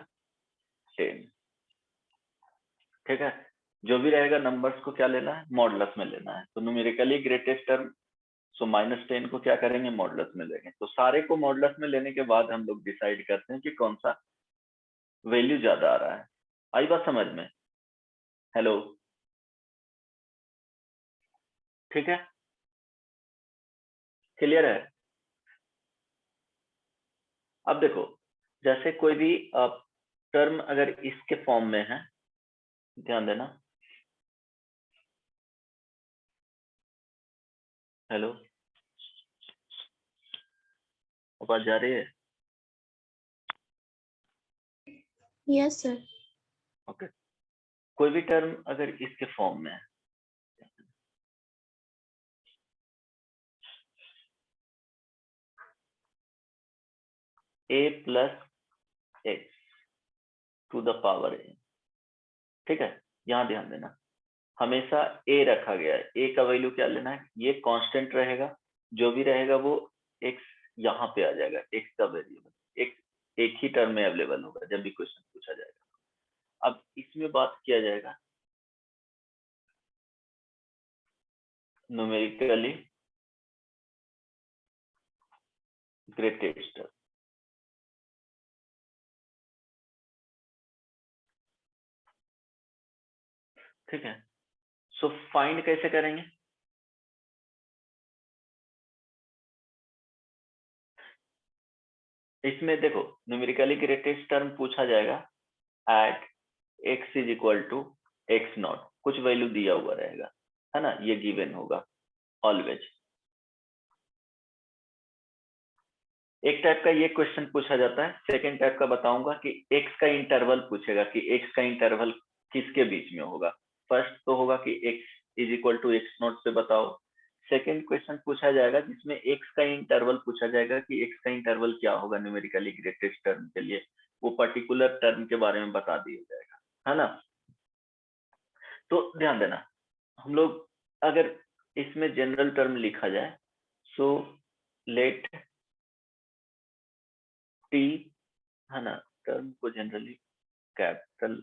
10। ठीक है, जो भी रहेगा नंबर्स को क्या लेना है, मॉडुलस में लेना है। तो न्यूमेरिकली ग्रेटेस्ट टर्म, सो -10 को क्या करेंगे, मॉडुलस में लेंगे। तो सारे को मॉडुलस में लेने के बाद हम लोग डिसाइड करते हैं कि कौन सा वैल्यू ज्यादा आ रहा है। आई बात समझ में? हेलो, ठीक है, क्लियर है? अब देखो, जैसे कोई भी टर्म अगर इसके फॉर्म में है, ध्यान देना। हेलो, आवाज जा रही है? Yes sir. ओके, कोई भी टर्म अगर इसके फॉर्म में है, a + x to the power a। ठीक है, यहाँ ध्यान देना, हमेशा a रखा गया है। a का वैल्यू क्या लेना है, ये कांस्टेंट रहेगा, जो भी रहेगा वो x यहाँ पे आ जाएगा। x का वेरिएबल एक ही टर्म में अवेलेबल होगा जब भी क्वेश्चन पूछा जाएगा। अब इसमें बात किया जाएगा न्यूमेरिकली ग्रेटेस्ट टर्म। ठीक है, सो फाइंड कैसे करेंगे? इसमें देखो न्यूमेरिकली ग्रेटेस्ट टर्म पूछा जाएगा at x is equal to X not, कुछ वैल्यू दिया हुआ रहेगा, है ना, ये गिवन होगा ऑलवेज। एक टाइप का ये क्वेश्चन पूछा जाता है। सेकेंड टाइप का बताऊंगा कि x का इंटरवल पूछेगा कि x का इंटरवल किसके बीच में होगा। फर्स्ट तो होगा कि x is equal to X not से बताओ। सेकेंड क्वेश्चन पूछा जाएगा जिसमें x का इंटरवल पूछा जाएगा कि x का इंटरवल क्या होगा न्यूमेरिकली ग्रेटेस्ट टर्म के लिए, वो पर्टिकुलर टर्म के बारे में बता दिया जाएगा, है ना। तो ध्यान देना, हम लोग अगर इसमें जनरल टर्म लिखा जाए, सो लेट टी, है ना, टर्म को जनरली कैपिटल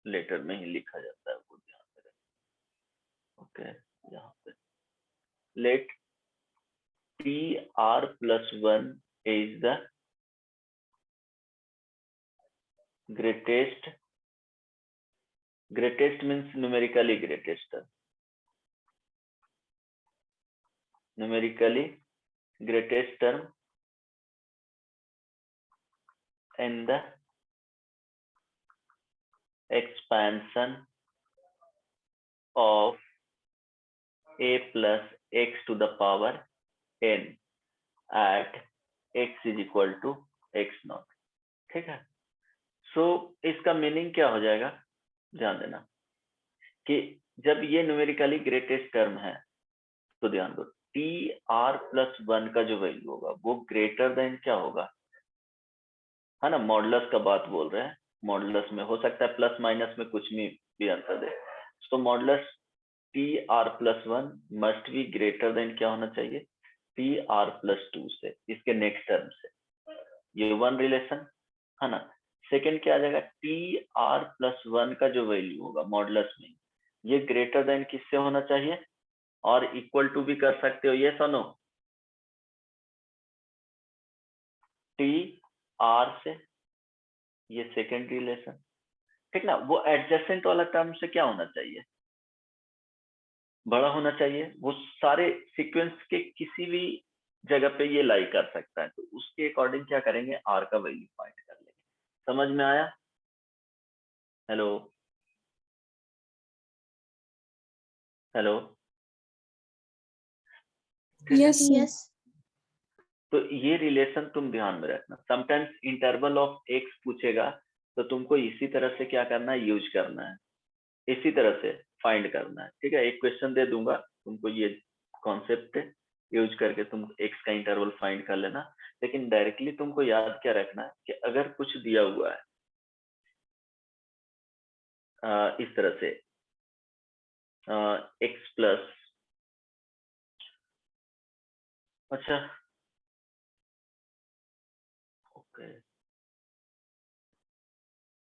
लेटर में ही लिखा जाता है, वो ध्यान में रखें। ओके, यहाँ पे let T R plus 1 is the greatest, greatest means numerically greatest term, numerically greatest term in the expansion of a plus x to the power n at x is equal to x naught। ठीक है, सो इसका meaning क्या हो जाएगा, ध्यान देना कि जब ये न्यूमेरिकली ग्रेटेस्ट टर्म है तो ध्यान दो टी आर प्लस 1 का जो वैल्यू होगा वो ग्रेटर देन क्या होगा, है ना, मॉडुलस का बात बोल रहे हैं। मॉडुलस में हो सकता है प्लस माइनस में कुछ भी आंसर दे, तो modulus T R plus 1 must be greater than क्या होना चाहिए, टी आर प्लस 2 से, इसके नेक्स्ट टर्म से। ये वन रिलेशन है ना। सेकेंड क्या आ जाएगा, टी आर प्लस 1 का जो वैल्यू होगा मॉडुलस में, ये ग्रेटर देन किससे होना चाहिए, और इक्वल टू भी कर सकते हो, ये सुनो, टी आर से, ये सेकेंड रिलेशन, ठीक ना। वो एडजेसेंट वाला टर्म से क्या होना चाहिए, बड़ा होना चाहिए। वो सारे सीक्वेंस के किसी भी जगह पे ये लाई कर सकता है, तो उसके अकॉर्डिंग क्या करेंगे, आर का वैल्यू फाइंड कर लेंगे। समझ में आया? Hello hello, yes yes. तो ये रिलेशन तुम ध्यान में रखना। समटाइम्स इंटरवल ऑफ एक्स पूछेगा तो तुमको इसी तरह से क्या करना है, यूज करना है, इसी तरह से फाइंड करना है। ठीक है, एक क्वेश्चन दे दूंगा तुमको, ये कॉन्सेप्ट यूज करके तुम एक्स का इंटरवल फाइंड कर लेना। लेकिन डायरेक्टली तुमको याद क्या रखना है कि अगर कुछ दिया हुआ है इस तरह से एक्स प्लस, अच्छा ओके,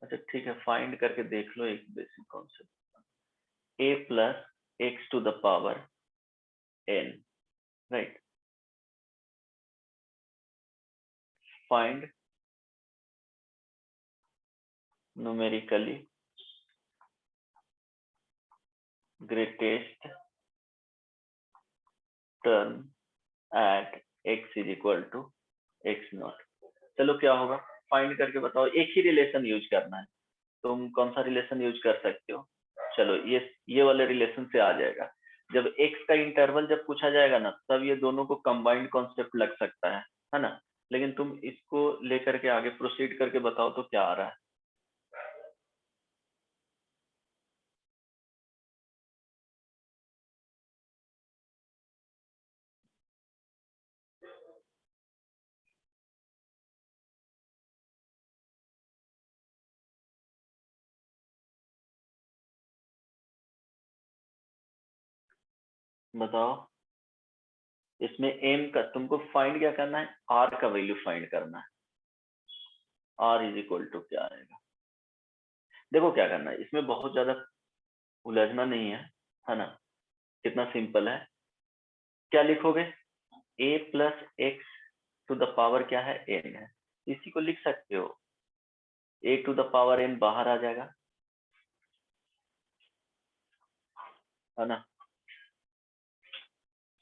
अच्छा ठीक है, फाइंड करके देख लो एक basic concept, A plus x to the power n, right. Find numerically greatest term at x is equal to x naught। चलो क्या होगा, फाइंड करके बताओ। एक ही रिलेशन यूज करना है, तुम कौन सा रिलेशन यूज कर सकते हो, चलो ये वाले रिलेशन से आ जाएगा। जब x का इंटरवल जब पूछा जाएगा ना, तब ये दोनों को कंबाइंड कॉन्सेप्ट लग सकता है ना। लेकिन तुम इसको लेकर के आगे प्रोसीड करके बताओ तो क्या आ रहा है। बताओ, इसमें एम का तुमको फाइंड क्या करना है, आर का वैल्यू फाइंड करना है। आर इज इक्वल टू क्या आएगा, देखो क्या करना है, इसमें बहुत ज्यादा उलझना नहीं है ना, कितना सिंपल है। क्या लिखोगे, a plus x to the power क्या है, n है, इसी को लिख सकते हो, a to the power n बाहर आ जाएगा, है ना,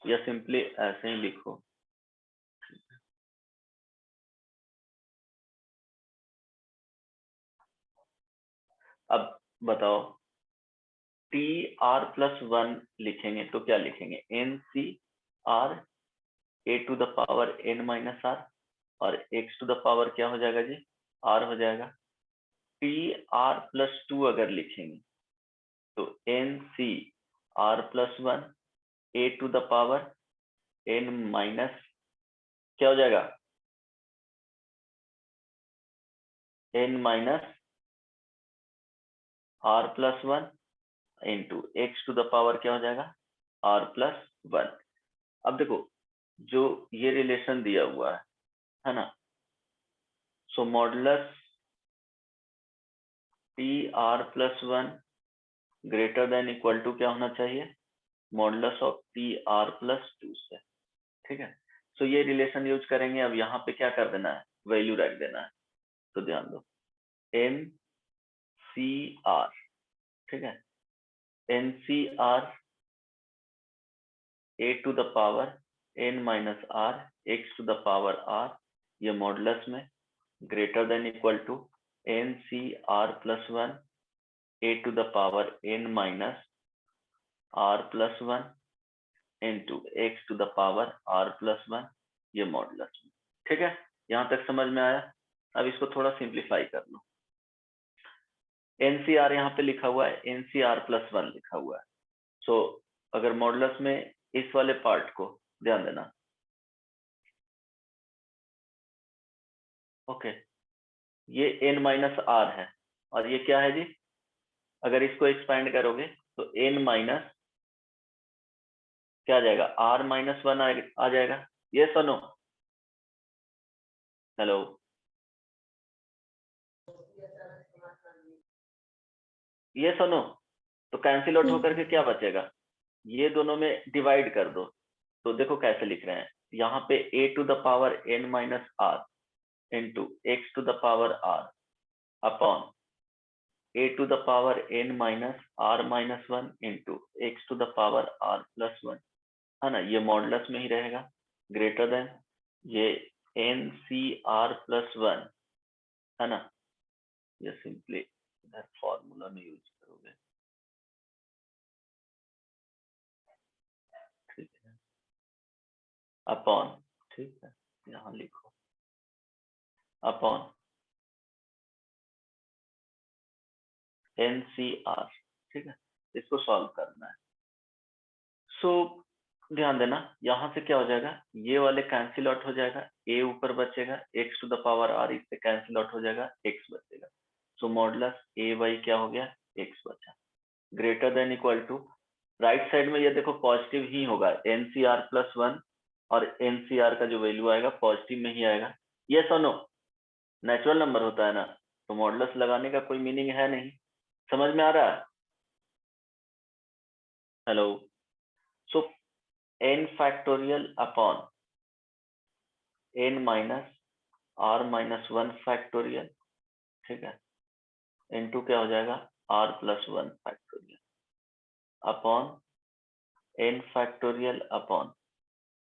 या सिंपली ऐसे ही लिखो। अब बताओ, टी आर प्लस 1 लिखेंगे तो क्या लिखेंगे, N C R A to the power n minus R, और x टू द पावर क्या हो जाएगा जी, r हो जाएगा। टी आर प्लस 2 अगर लिखेंगे तो N C R plus 1 A to the power n minus क्या हो जाएगा, n minus R plus 1 into X to the power क्या हो जाएगा, r प्लस 1। अब देखो जो ये रिलेशन दिया हुआ है ना, so modulus T R plus 1 greater than equal to क्या होना चाहिए, modulus of T R plus 2 से, ठीक है। सो ये रिलेशन यूज करेंगे। अब यहाँ पे क्या कर देना है, वैल्यू रख देना है, तो ध्यान दो, एन सी आर, ठीक है, N C R A to the power n minus R X to the power r, ये मॉडुलस में greater than equal to N C R plus 1 A to the power n minus R plus 1 into X to the power r plus 1, ये modulus में, ठीक है। यहाँ तक समझ में आया। अब इसको थोड़ा सिंप्लीफाई कर लो। एनसीआर यहाँ पे लिखा हुआ है, एनसीआर प्लस 1 लिखा हुआ है। सो अगर मॉडुलस में इस वाले पार्ट को ध्यान देना, ओके, ये n माइनस आर है और ये क्या है जी, अगर इसको एक्सपैंड करोगे तो n माइनस क्या आ जाएगा, r माइनस 1 आ जाएगा। ये सुनो, हेलो, ये सुनो, तो कैंसिल आउट होकर के क्या बचेगा, ये दोनों में डिवाइड कर दो। तो देखो कैसे लिख रहे हैं, यहाँ पे a to the power n minus R into X to the power r upon a to the power n minus R minus 1 into X to the power r plus 1, है ना, ये मॉडुलस में ही रहेगा, ग्रेटर देन ये N C R plus 1, है ना, ये सिंपली इधर फॉर्मूला में यूज करोगे, ठीक है, अपॉन, ठीक है, यहाँ लिखो अपॉन एन सी आर, ठीक है, इसको सॉल्व करना है। सो ध्यान देना, यहाँ से क्या हो जाएगा, ये वाले कैंसिल आउट हो जाएगा, a ऊपर बचेगा, x to the power r इससे कैंसिल आउट हो जाएगा, x बचेगा। सो मॉडुलस a बाई क्या हो गया, x बचा, greater than equal to, right side में ये देखो पॉजिटिव ही होगा, एनसीआर प्लस 1 और एनसीआर का जो वैल्यू आएगा पॉजिटिव में ही आएगा। ये सुनो, नेचुरल नंबर होता है ना, तो मॉडुलस लगाने का कोई मीनिंग है नहीं, समझ में आ रहा है, हेलो। सो n factorial upon n minus r minus 1 factorial, ठीक है, इनटू क्या हो जाएगा, r plus 1 factorial upon n factorial upon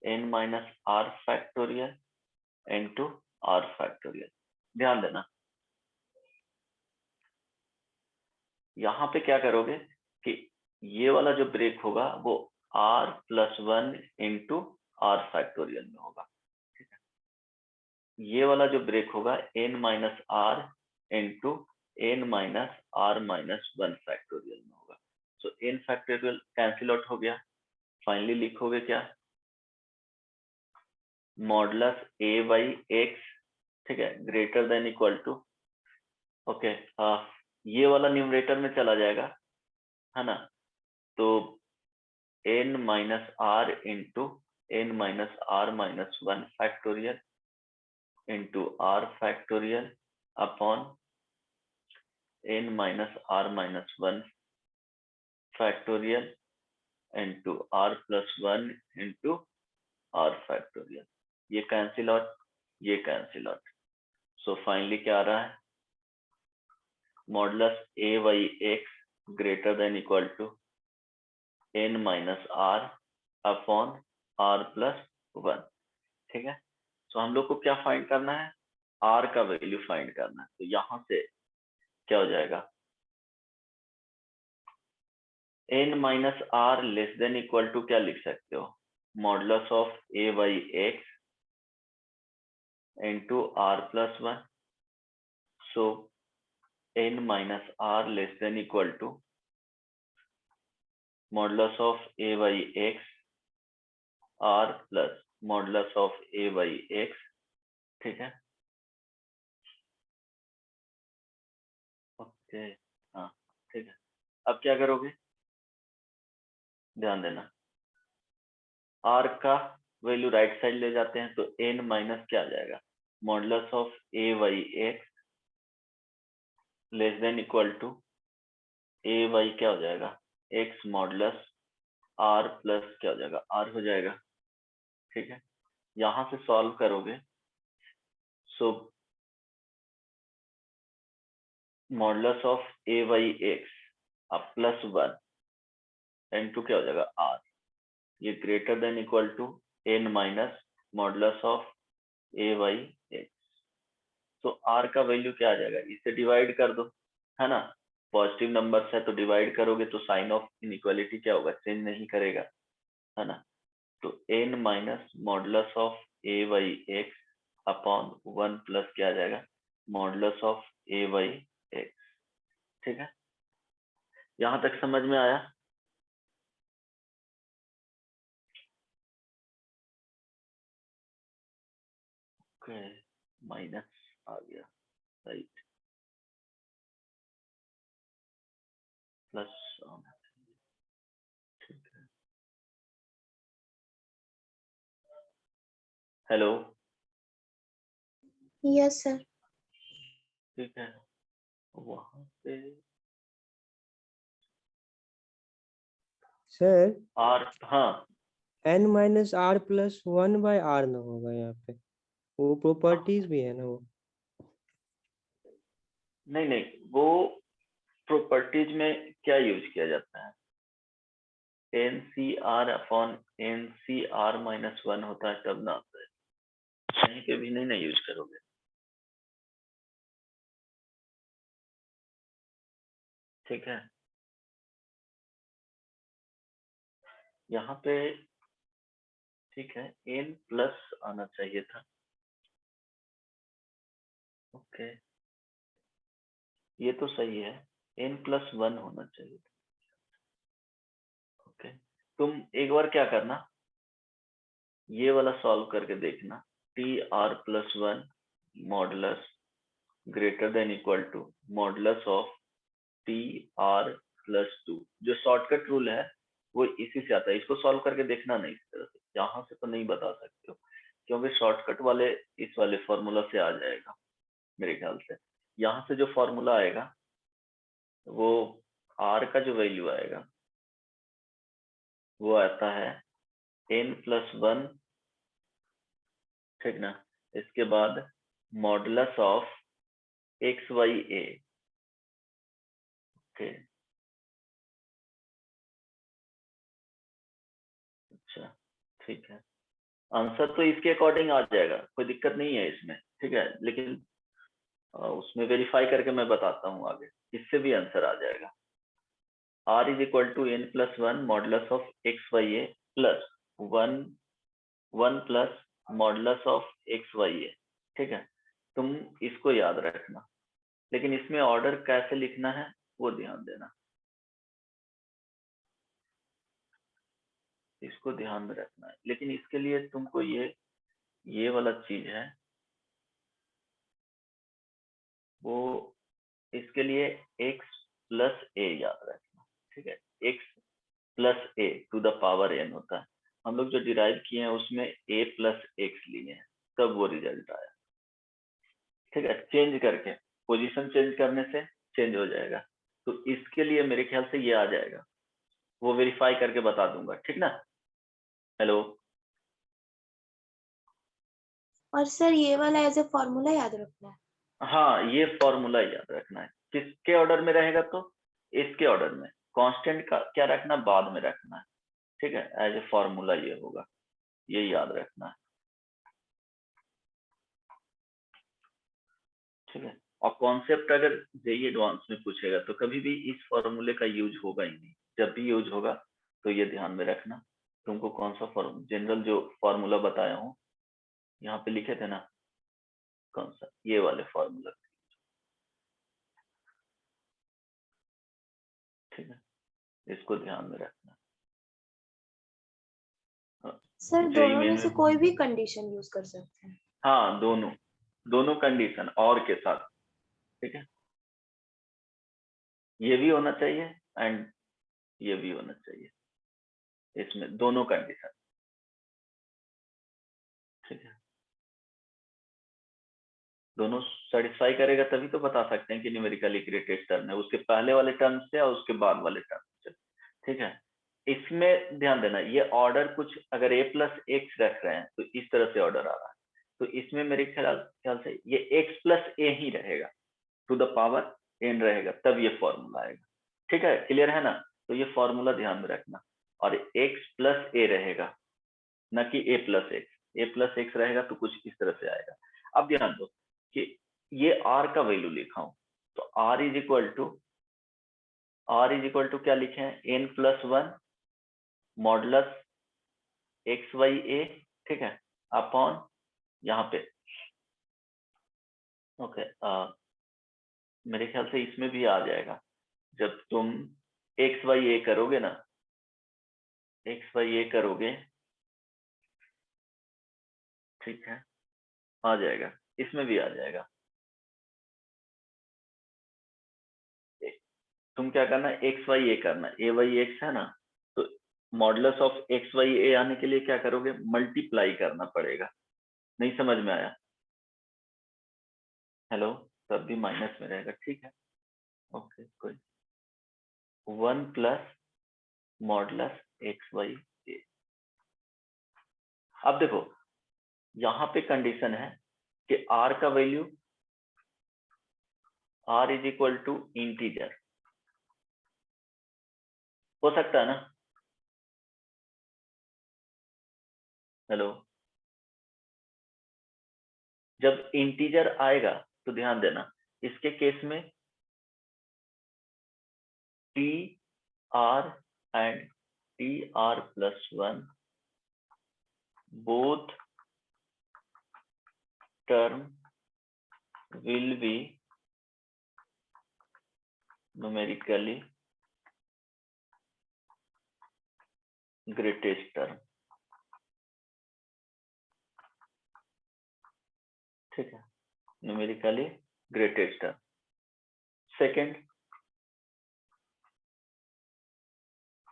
n minus r factorial into r factorial. ध्यान देना, यहाँ पे क्या करोगे कि ये वाला जो ब्रेक होगा वो r plus 1 into r factorial में होगा, ठीक है, ये वाला जो ब्रेक होगा n minus r into n minus r minus 1 factorial में होगा। सो n फैक्टोरियल कैंसिल आउट हो गया, फाइनली लिखोगे क्या, मॉडुलस a बाई एक्स, ठीक है, greater than equal to, okay, ये वाला न्यूमरेटर में चला जाएगा, है ना, तो n minus R into n minus R minus 1 factorial into r factorial upon n minus R minus 1 factorial into r plus 1 into R factorial, ये कैंसिल आउट, ये कैंसिल आउट। सो फाइनली क्या आ रहा है, modulus A by X greater than equal to n minus R upon R plus 1। ठीक है, तो हम लोग को क्या फाइंड करना है, r का वैल्यू फाइंड करना है। तो यहां से क्या हो जाएगा, n minus R less than equal to क्या लिख सकते हो, modulus of a by X into R plus 1। So n minus R less than equal to modulus of a by X R plus modulus of a by X. ठीक है, okay, हाँ ठीक है। अब क्या करोगे, ध्यान देना, r का वैल्यू राइट साइड ले जाते हैं तो n माइनस क्या आ जाएगा, modulus of a by X less than equal to a by क्या हो जाएगा, x मॉडुलस r प्लस क्या हो जाएगा, r हो जाएगा। ठीक है, यहां से सॉल्व करोगे, so modulus of a by X अब प्लस 1 इनटू क्या हो जाएगा r, ये greater than equal to n minus modulus of a by X. तो r का वैल्यू क्या आ जाएगा, इसे डिवाइड कर दो, है ना, पॉजिटिव नंबर्स है तो डिवाइड करोगे तो साइन ऑफ इनइक्वालिटी क्या होगा, चेंज नहीं करेगा, है ना। तो n minus modulus of a by x upon 1 plus क्या आ जाएगा, modulus of a by X. ठीक है, यहां तक समझ में आया। ओके, माइनस आ गया, राइट, प्लस आना चाहिए। ठीक है, हेलो, यस सर। ठीक है, वहां पे सर आर, हाँ n minus R plus 1 by R ना होगा यहाँ पे, वो प्रॉपर्टीज भी है ना वो। नहीं नहीं, वो प्रॉपर्टीज में क्या यूज किया जाता है, N C R upon N C R minus 1 होता है तब ना आता है, कहीं पे भी नहीं ना यूज करोगे। ठीक है, यहाँ पे ठीक है, एन प्लस आना चाहिए था। ओके, ये तो सही है, एन प्लस 1 होना चाहिए था। ओके, तुम एक बार क्या करना, ये वाला सॉल्व करके देखना, T R plus 1 modulus greater than equal to modulus of T R plus 2। जो शॉर्टकट रूल है वो इसी से आता है, इसको सॉल्व करके देखना नहीं, इस तरह से यहाँ से तो नहीं बता सकते हो, क्योंकि शॉर्टकट वाले इस वाले फॉर्मूला से आ जाएगा मेरे ख्याल से। यहाँ से जो फॉर्मूला आएगा वो आर का जो वैल्यू आएगा वो आता है n प्लस 1, ठीक ना, इसके बाद modulus of X Y A. Okay, अच्छा ठीक है, आंसर तो इसके अकॉर्डिंग आ जाएगा, कोई दिक्कत नहीं है इसमें। ठीक है, लेकिन उसमें वेरीफाई करके मैं बताता हूँ आगे, इससे भी आंसर आ जाएगा। r is equal to n plus 1 modulus of X Y A plus 1 plus modulus of X Y A. ठीक है, तुम इसको याद रखना, लेकिन इसमें ऑर्डर कैसे लिखना है वो ध्यान देना, इसको ध्यान में रखना है। लेकिन इसके लिए तुमको ये वाला चीज है वो, इसके लिए x प्लस ए याद रखना। ठीक है, x plus A to the power n होता है, हम लोग जो डिराइव किए हैं उसमें a प्लस एक्स लिए हैं, तब वो रिजल्ट आया। ठीक है, चेंज करके पोजीशन चेंज करने से चेंज हो जाएगा, तो इसके लिए मेरे ख्याल से ये आ जाएगा, वो वेरीफाई करके बता दूंगा। ठीक ना, हेलो। और सर ये वाला एज ए फॉर्मूला याद रखना है। हाँ, ये फॉर्मूला याद रखना है। किसके ऑर्डर में रहेगा? तो इसके ऑर्डर में। कांस्टेंट का क्या रखना, बाद में रखना है, ठीक है। एज ए फॉर्मूला ये होगा, ये याद रखना है, ठीक है। और कॉन्सेप्ट अगर जेईई एडवांस में पूछेगा तो कभी भी इस फॉर्मूले का यूज होगा ही नहीं। जब भी यूज होगा तो ये ध्यान में रखना, तुमको कौन सा फॉर्मूला, जनरल जो फॉर्मूला बताया हूँ यहाँ पे लिखे थे ना, कौन सा, ये वाले फॉर्मूला, ठीक है, इसको ध्यान में रखना। सर जेईई दोनों में मेन से कोई भी कंडीशन यूज कर सकते हैं। हाँ, दोनों कंडीशन और के साथ, ठीक है। ये भी होना चाहिए एंड ये भी होना चाहिए, इसमें दोनों कंडीशन, ठीक है। दोनों सेटिस्फाई करेगा तभी तो बता सकते हैं कि न्यूमेरिकली ग्रेटेस्ट टर्म है, उसके पहले वाले टर्म से और उसके बाद वाले टर्म से, ठीक है। इसमें ध्यान देना, ये ऑर्डर कुछ अगर a प्लस एक्स रख रहे हैं तो इस तरह से ऑर्डर आ रहा है, तो इसमें मेरे ख्याल से ये x प्लस ए ही रहेगा, टू द पावर n रहेगा, तब ये फॉर्मूला आएगा, ठीक है। क्लियर है ना? तो ये फॉर्मूला ध्यान में रखना, और x प्लस ए रहेगा, न कि a plus x. a plus x रहेगा तो कुछ इस तरह से आएगा। अब ध्यान दो कि ये r का वैल्यू लिखा हूं, तो r इज इक्वल टू क्या लिखे हैं, n plus one modulus X Y A, ठीक है, अपॉन यहाँ पे, ओके। मेरे ख्याल से इसमें भी आ जाएगा, जब तुम एक्स वाई ए करोगे ना, एक्स वाई ए करोगे, ठीक है, आ जाएगा, इसमें भी आ जाएगा। तुम क्या करना है, एक्स वाई ए करना, ए वाई एक्स है ना, तो मॉडुलस ऑफ एक्स वाई ए आने के लिए क्या करोगे, मल्टीप्लाई करना पड़ेगा। नहीं समझ में आया? हेलो, तब भी माइनस में रहेगा, ठीक है, ओके, कोई 1 plus modulus X Y A. अब देखो यहाँ पे कंडीशन है कि r का value, r is equal to integer हो सकता है ना? हेलो, जब इंटीजर आएगा तो ध्यान देना, इसके केस में T R and T R plus one both term will be numerically greatest term, ठीक है, numerically greatest term। Second,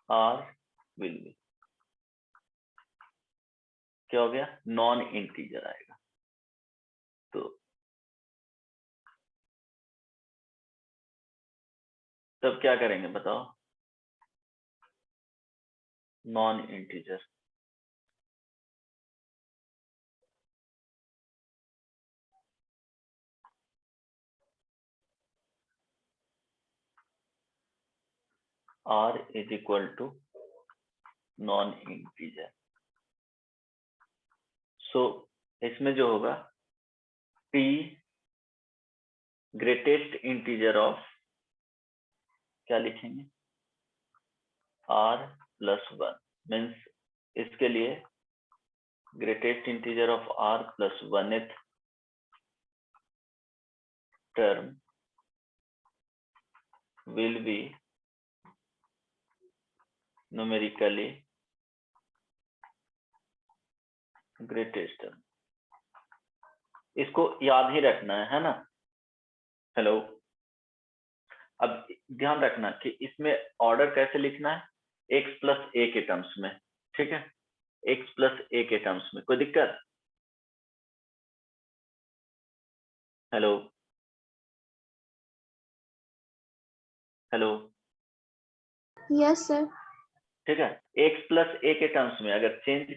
r will be क्या हो गया, नॉन इंटीजर आएगा, तो तब क्या करेंगे बताओ, non integer, r is equal to non integer. So इसमें जो होगा, t ग्रेटेस्ट इंटीजर ऑफ, क्या लिखेंगे, r प्लस वन, मीन्स इसके लिए greatest integer of r plus वनथ term will be numerically greatest term। इसको याद ही रखना है ना? हेलो, अब ध्यान रखना कि इसमें ऑर्डर कैसे लिखना है, x प्लस ए के टर्म्स में, ठीक है, x प्लस ए के टर्म्स में, कोई दिक्कत? Hello, hello, yes sir. ठीक है, x प्लस ए के टर्म्स में अगर चेंज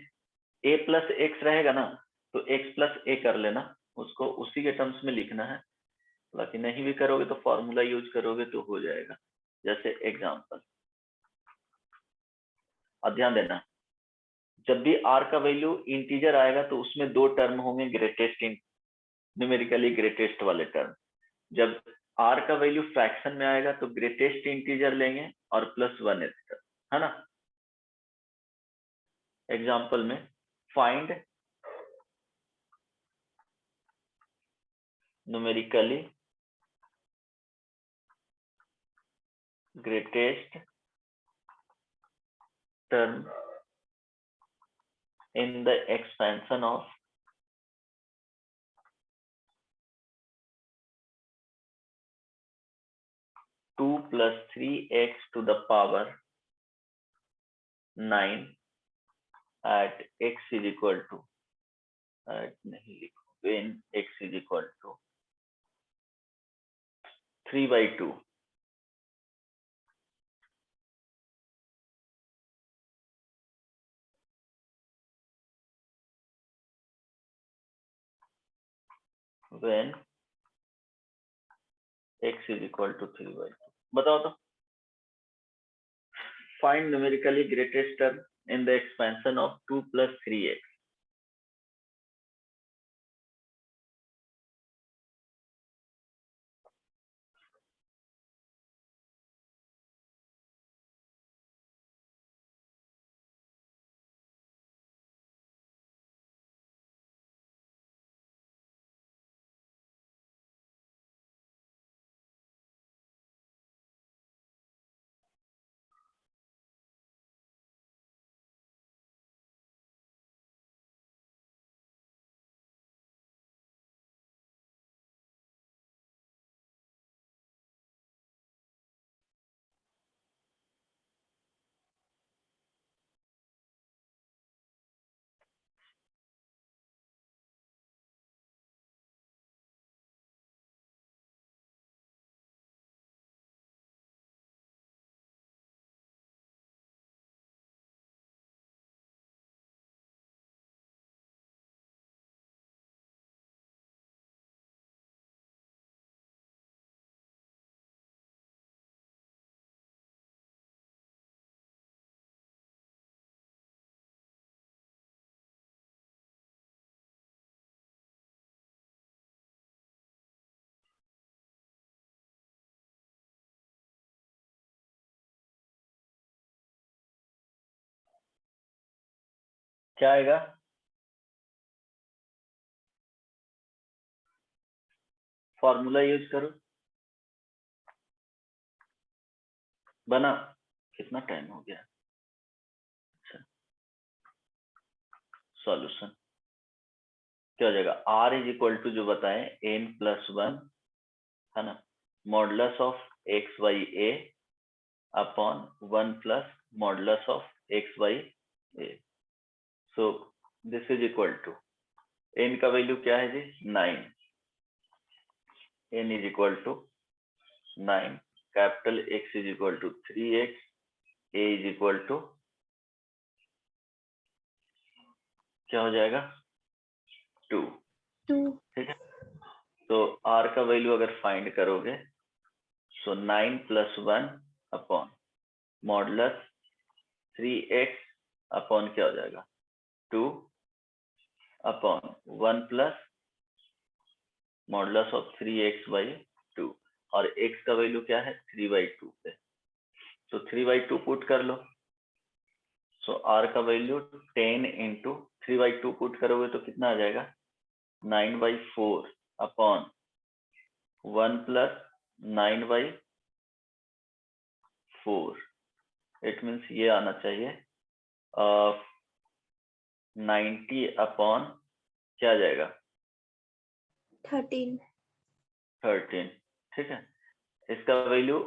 a प्लस एक्स रहेगा ना, तो x प्लस a कर लेना, उसको उसी के टर्म्स में लिखना है, बाकी नहीं भी करोगे तो फॉर्मूला यूज करोगे तो हो जाएगा। जैसे एग्जांपल, अब ध्यान देना, जब भी r का वैल्यू इंटीजर आएगा तो उसमें दो टर्म होंगे ग्रेटेस्ट, न्यूमेरिकली ग्रेटेस्ट वाले टर्म। जब r का वैल्यू फ्रैक्शन में आएगा तो ग्रेटेस्ट इंटीजर लेंगे और प्लस 1 टर्म, है ना। एग्जांपल में find numerically greatest term in the expansion of 2 plus 3x to the power 9 at x is equal to नहीं लिखो, when x is equal to 3/2। when x is equal to 3/2, बताओ तो। Find numerically greatest term in the expansion of 2 plus 3x। क्या आएगा? Formula use करो। बना? कितना time हो गया? अच्छा, सॉल्यूशन क्या हो जाएगा? r इज इक्वल टू जो बताए n प्लस 1, है ना, modulus of X by A upon 1 plus modulus of X by A. So this is equal to, n का वैल्यू क्या है जी? 9। n is equal to 9, capital x is equal to 3x, a is equal to क्या हो जाएगा? 2। 2। ठीक है, तो r का वैल्यू अगर फाइंड करोगे सो 9 plus 1 upon modulus 3x upon क्या हो जाएगा? 2 upon 1 plus modulus of 3x by 2, और x का वैल्यू क्या है? 3/2 पे। तो 3/2 पुट कर लो। सो r का वैल्यू 10 इंटू 3/2 पुट करोगे तो कितना आ जाएगा? 9/4 अपॉन 1 प्लस 9/4। इट मीन्स ये आना चाहिए 90 अपॉन क्या आ जाएगा? 13। 13। ठीक है, इसका वैल्यू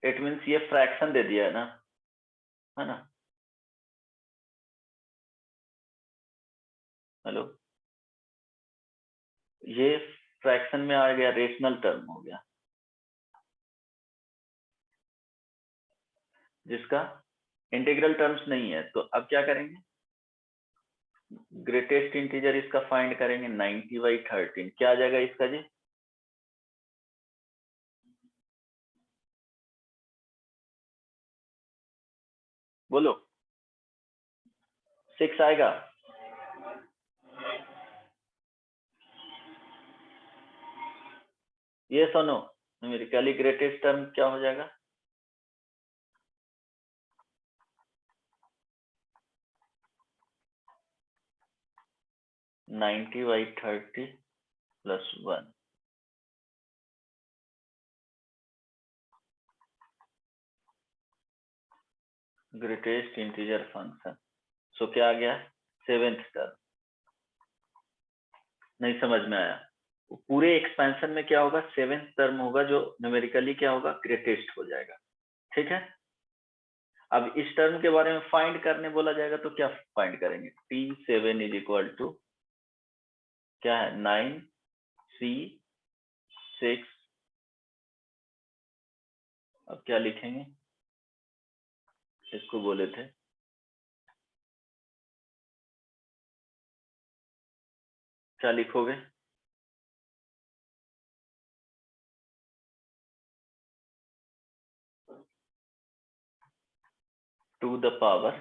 इट मीन्स ये फ्रैक्शन दे दिया है ना। हेलो, ये फ्रैक्शन में आ गया, रेशनल टर्म हो गया, जिसका इंटीग्रल टर्म्स नहीं है। तो अब क्या करेंगे? ग्रेटेस्ट इंटीजर इसका फाइंड करेंगे 90/13, क्या आ जाएगा इसका जी? बोलो 6 आएगा। ये सुनो, न्यूमेरिकली ग्रेटेस्ट टर्म क्या हो जाएगा? (90/30 + 1). Greatest integer function. सो क्या आ गया? 7th term. नहीं समझ में आया? पूरे एक्सपेंशन में क्या होगा? 7th टर्म होगा जो न्यूमेरिकली क्या होगा? ग्रेटेस्ट हो जाएगा। ठीक है, अब इस टर्म के बारे में फाइंड करने बोला जाएगा तो क्या फाइंड करेंगे? T7 = क्या है? 9C6। अब क्या लिखेंगे? इसको बोले थे क्या लिखोगे? टू द पावर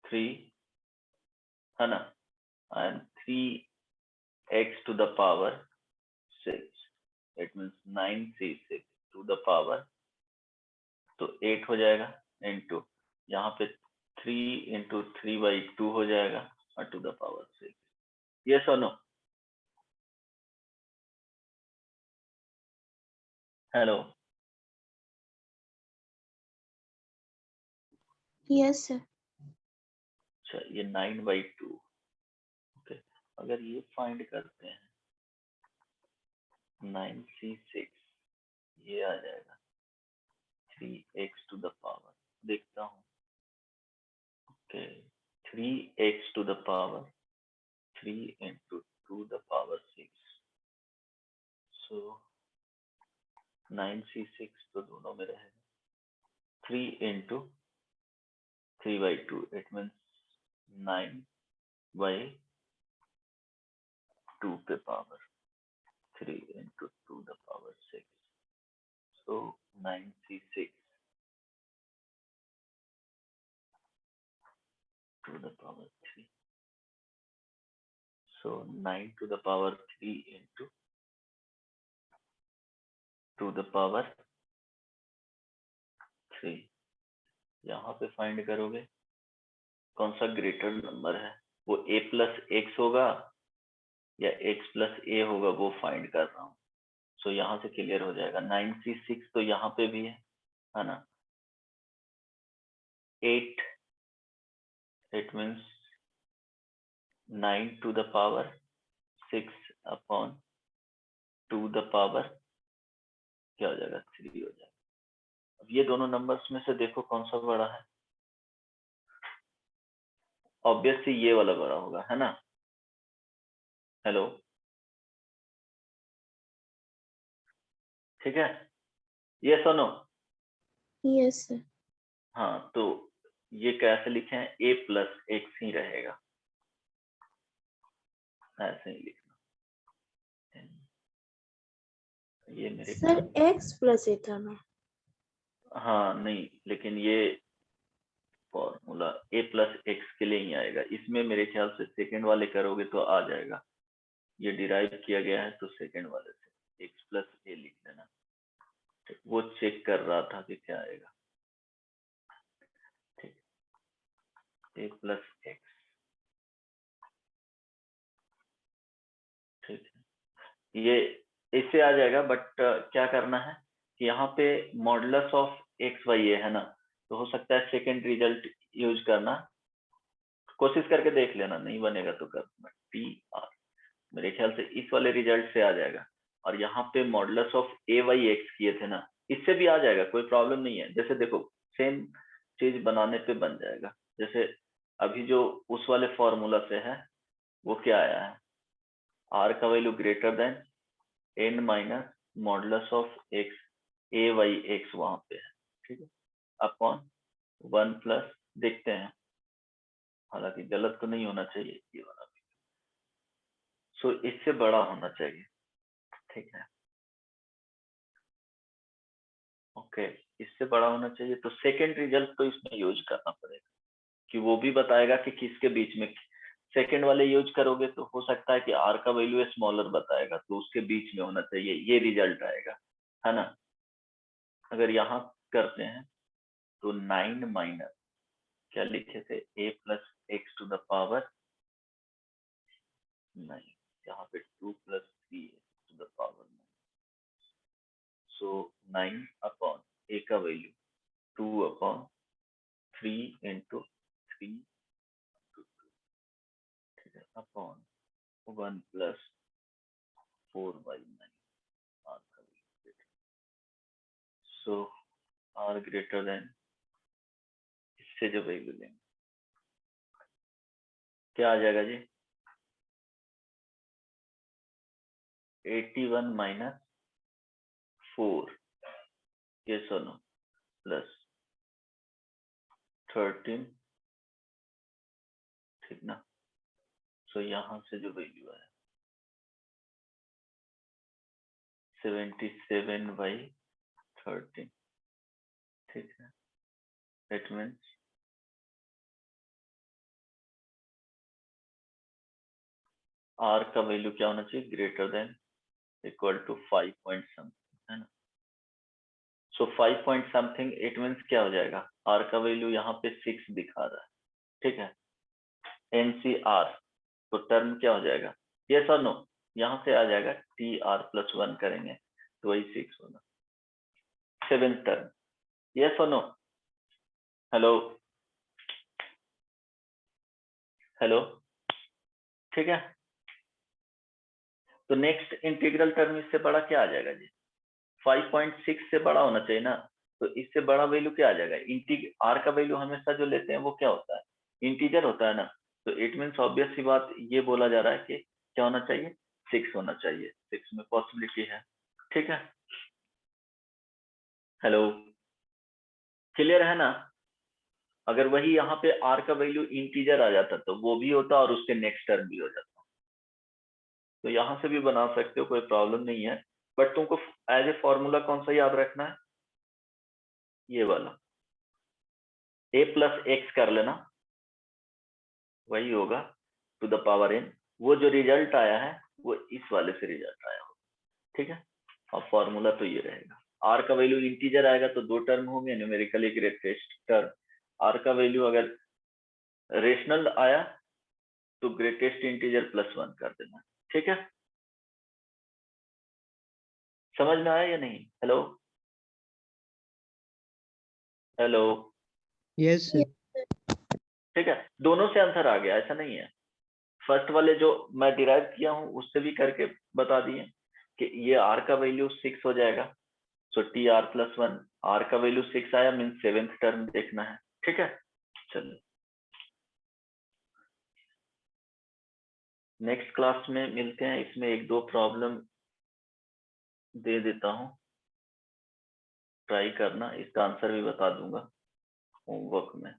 3 है ना, and 3x to the power 6, it means 9C6 to the power, तो 8 हो जाएगा, इंटू यहाँ पे 3 × 3/2 हो जाएगा और टू द पावर 6। ये सुनो, हेलो, यस सर। अच्छा ये 9/2। ओके, अगर ये फाइंड करते हैं 9C6, ये आ जाएगा 3x to the power, देखता हूँ। Okay, 3x to the power 3 × 2 the power 6, so 9C6 तो दोनों में रहेगा। 3 × 3/2, इट मीन्स 9/2 पे power 3 × 2 the power 6, so 9C6 to the power 3, so 9 to the power 3 × 2 the power 3। यहाँ पे फाइंड करोगे कौन सा ग्रेटर नंबर है, वो a + x होगा या x + a होगा, वो फाइंड कर रहा हूँ। सो यहाँ से क्लियर हो जाएगा। 9C6 तो यहाँ पे भी है ना, 8, it means 9 to the power 6 upon 2 the power क्या हो जाएगा? 3 हो जाएगा। अब ये दोनों नंबर्स में से देखो कौन सा बड़ा है। ऑब्वियसली ये वाला बड़ा होगा, है ना? हेलो, ठीक है, ये सुनो। Yes sir. हाँ, तो ये कैसे लिखे हैं? a + x ही रहेगा, ऐसे ही लिखना। ये मेरे सर x + a था ना? हाँ नहीं, लेकिन ये फॉर्मूला a + x के लिए ही आएगा। इसमें मेरे ख्याल से सेकंड वाले करोगे तो आ जाएगा। ये डिराइव किया गया है तो सेकंड वाले से x + a लिख देना। वो चेक कर रहा था कि क्या आएगा। ठीक, a + x, ठीक है, ये इससे आ जाएगा। बट क्या करना है कि यहाँ पे मॉडुलस ऑफ x/a है ना, तो हो सकता है सेकंड रिजल्ट यूज करना, कोशिश करके देख लेना, नहीं बनेगा तो कर TR, मेरे ख्याल से इस वाले रिजल्ट से आ जाएगा। और यहाँ पे मॉडुलस ऑफ a/x किए थे ना, इससे भी आ जाएगा, कोई प्रॉब्लम नहीं है। जैसे देखो सेम चीज बनाने पे बन जाएगा। जैसे अभी जो उस वाले फॉर्मूला से है वो क्या आया है, r का value greater than n - modulus of x a/x वहां पे है, ठीक है, अपॉन 1 + देखते हैं हालांकि गलत तो नहीं होना चाहिए ये वाला भी। सो इससे बड़ा होना चाहिए, ठीक है। ओके, इससे बड़ा होना चाहिए तो सेकेंड रिजल्ट तो इसमें यूज करना पड़ेगा कि वो भी बताएगा कि किसके बीच में। सेकेंड वाले यूज करोगे तो हो सकता है कि आर का वैल्यू स्मॉलर बताएगा, तो उसके बीच में होना चाहिए, ये रिजल्ट आएगा, है ना। अगर यहाँ करते हैं तो 9 माइनस क्या लिखे थे, a plus x to the power 9, यहाँ पे 2 plus 3 to the power 9। So 9 upon a का वैल्यू 2 अपॉन 3 इंटू 3 टू 2, ठीक है, अपॉन 1 प्लस 4/9 आर का value. So R greater than, इससे जो वैल्यू लेंगे क्या आ जाएगा जी, 81 माइनस 4, ये सुनो, प्लस 13, ठीक ना। सो यहाँ से जो वैल्यू है 77/13, ठीक है। इट मीन्स आर का वैल्यू क्या होना चाहिए, greater than equal to 5 point something, है ना। So 5 point something, it means क्या हो जाएगा, आर का वैल्यू यहाँ पे 6 दिखा रहा है, ठीक है। एनसीआर तो टर्म क्या हो जाएगा, यस और नो, यहाँ से आ जाएगा टी आर प्लस 1 करेंगे तो वही 6 होगा, 7th टर्म, यस और नो। हेलो हेलो, ठीक है। तो नेक्स्ट इंटीग्रल टर्म इससे बड़ा क्या आ जाएगा जी, 5.6 से बड़ा होना चाहिए ना। तो इससे बड़ा वैल्यू क्या आ जाएगा, आर का वैल्यू हमेशा जो लेते हैं वो क्या होता है, इंटीजर होता है ना। तो इट मीन्स ऑब्वियस सी बात ये बोला जा रहा है कि क्या होना चाहिए, 6 होना चाहिए, 6 में पॉसिबिलिटी है, ठीक है। हेलो, क्लियर है ना। अगर वही यहाँ पे आर का वैल्यू इंटीजर आ जाता तो वो भी होता और उसके नेक्स्ट टर्म भी हो जाता, तो यहाँ से भी बना सकते हो, कोई प्रॉब्लम नहीं है। बट तुमको एज ए फॉर्मूला कौन सा याद रखना है, ये वाला, a प्लस एक्स कर लेना, वही होगा टू द पावर n। वो जो रिजल्ट आया है वो इस वाले से रिजल्ट आया होगा, ठीक है। अब फॉर्मूला तो ये रहेगा, आर का वैल्यू इंटीजर आएगा तो 2 टर्म होंगे, न्यूमेरिकली ग्रेटेस्ट टर्म। आर का वैल्यू अगर रेशनल आया तो ग्रेटेस्ट इंटीजर प्लस 1 कर देना, ठीक है। समझ में आया या नहीं, हेलो हेलो, यस सर। ठीक है। दोनों से आंसर आ गया, ऐसा नहीं है। फर्स्ट वाले जो मैं डिराइव किया हूं उससे भी करके बता दिए कि ये आर का वैल्यू 6 हो जाएगा, so T R plus 1, are का वैल्यू 6 आया मीन्स 7th टर्म देखना है, ठीक है। चलिए नेक्स्ट क्लास में मिलते हैं, इसमें 1-2 प्रॉब्लम दे देता हूं, ट्राई करना, इसका आंसर भी बता दूंगा होमवर्क में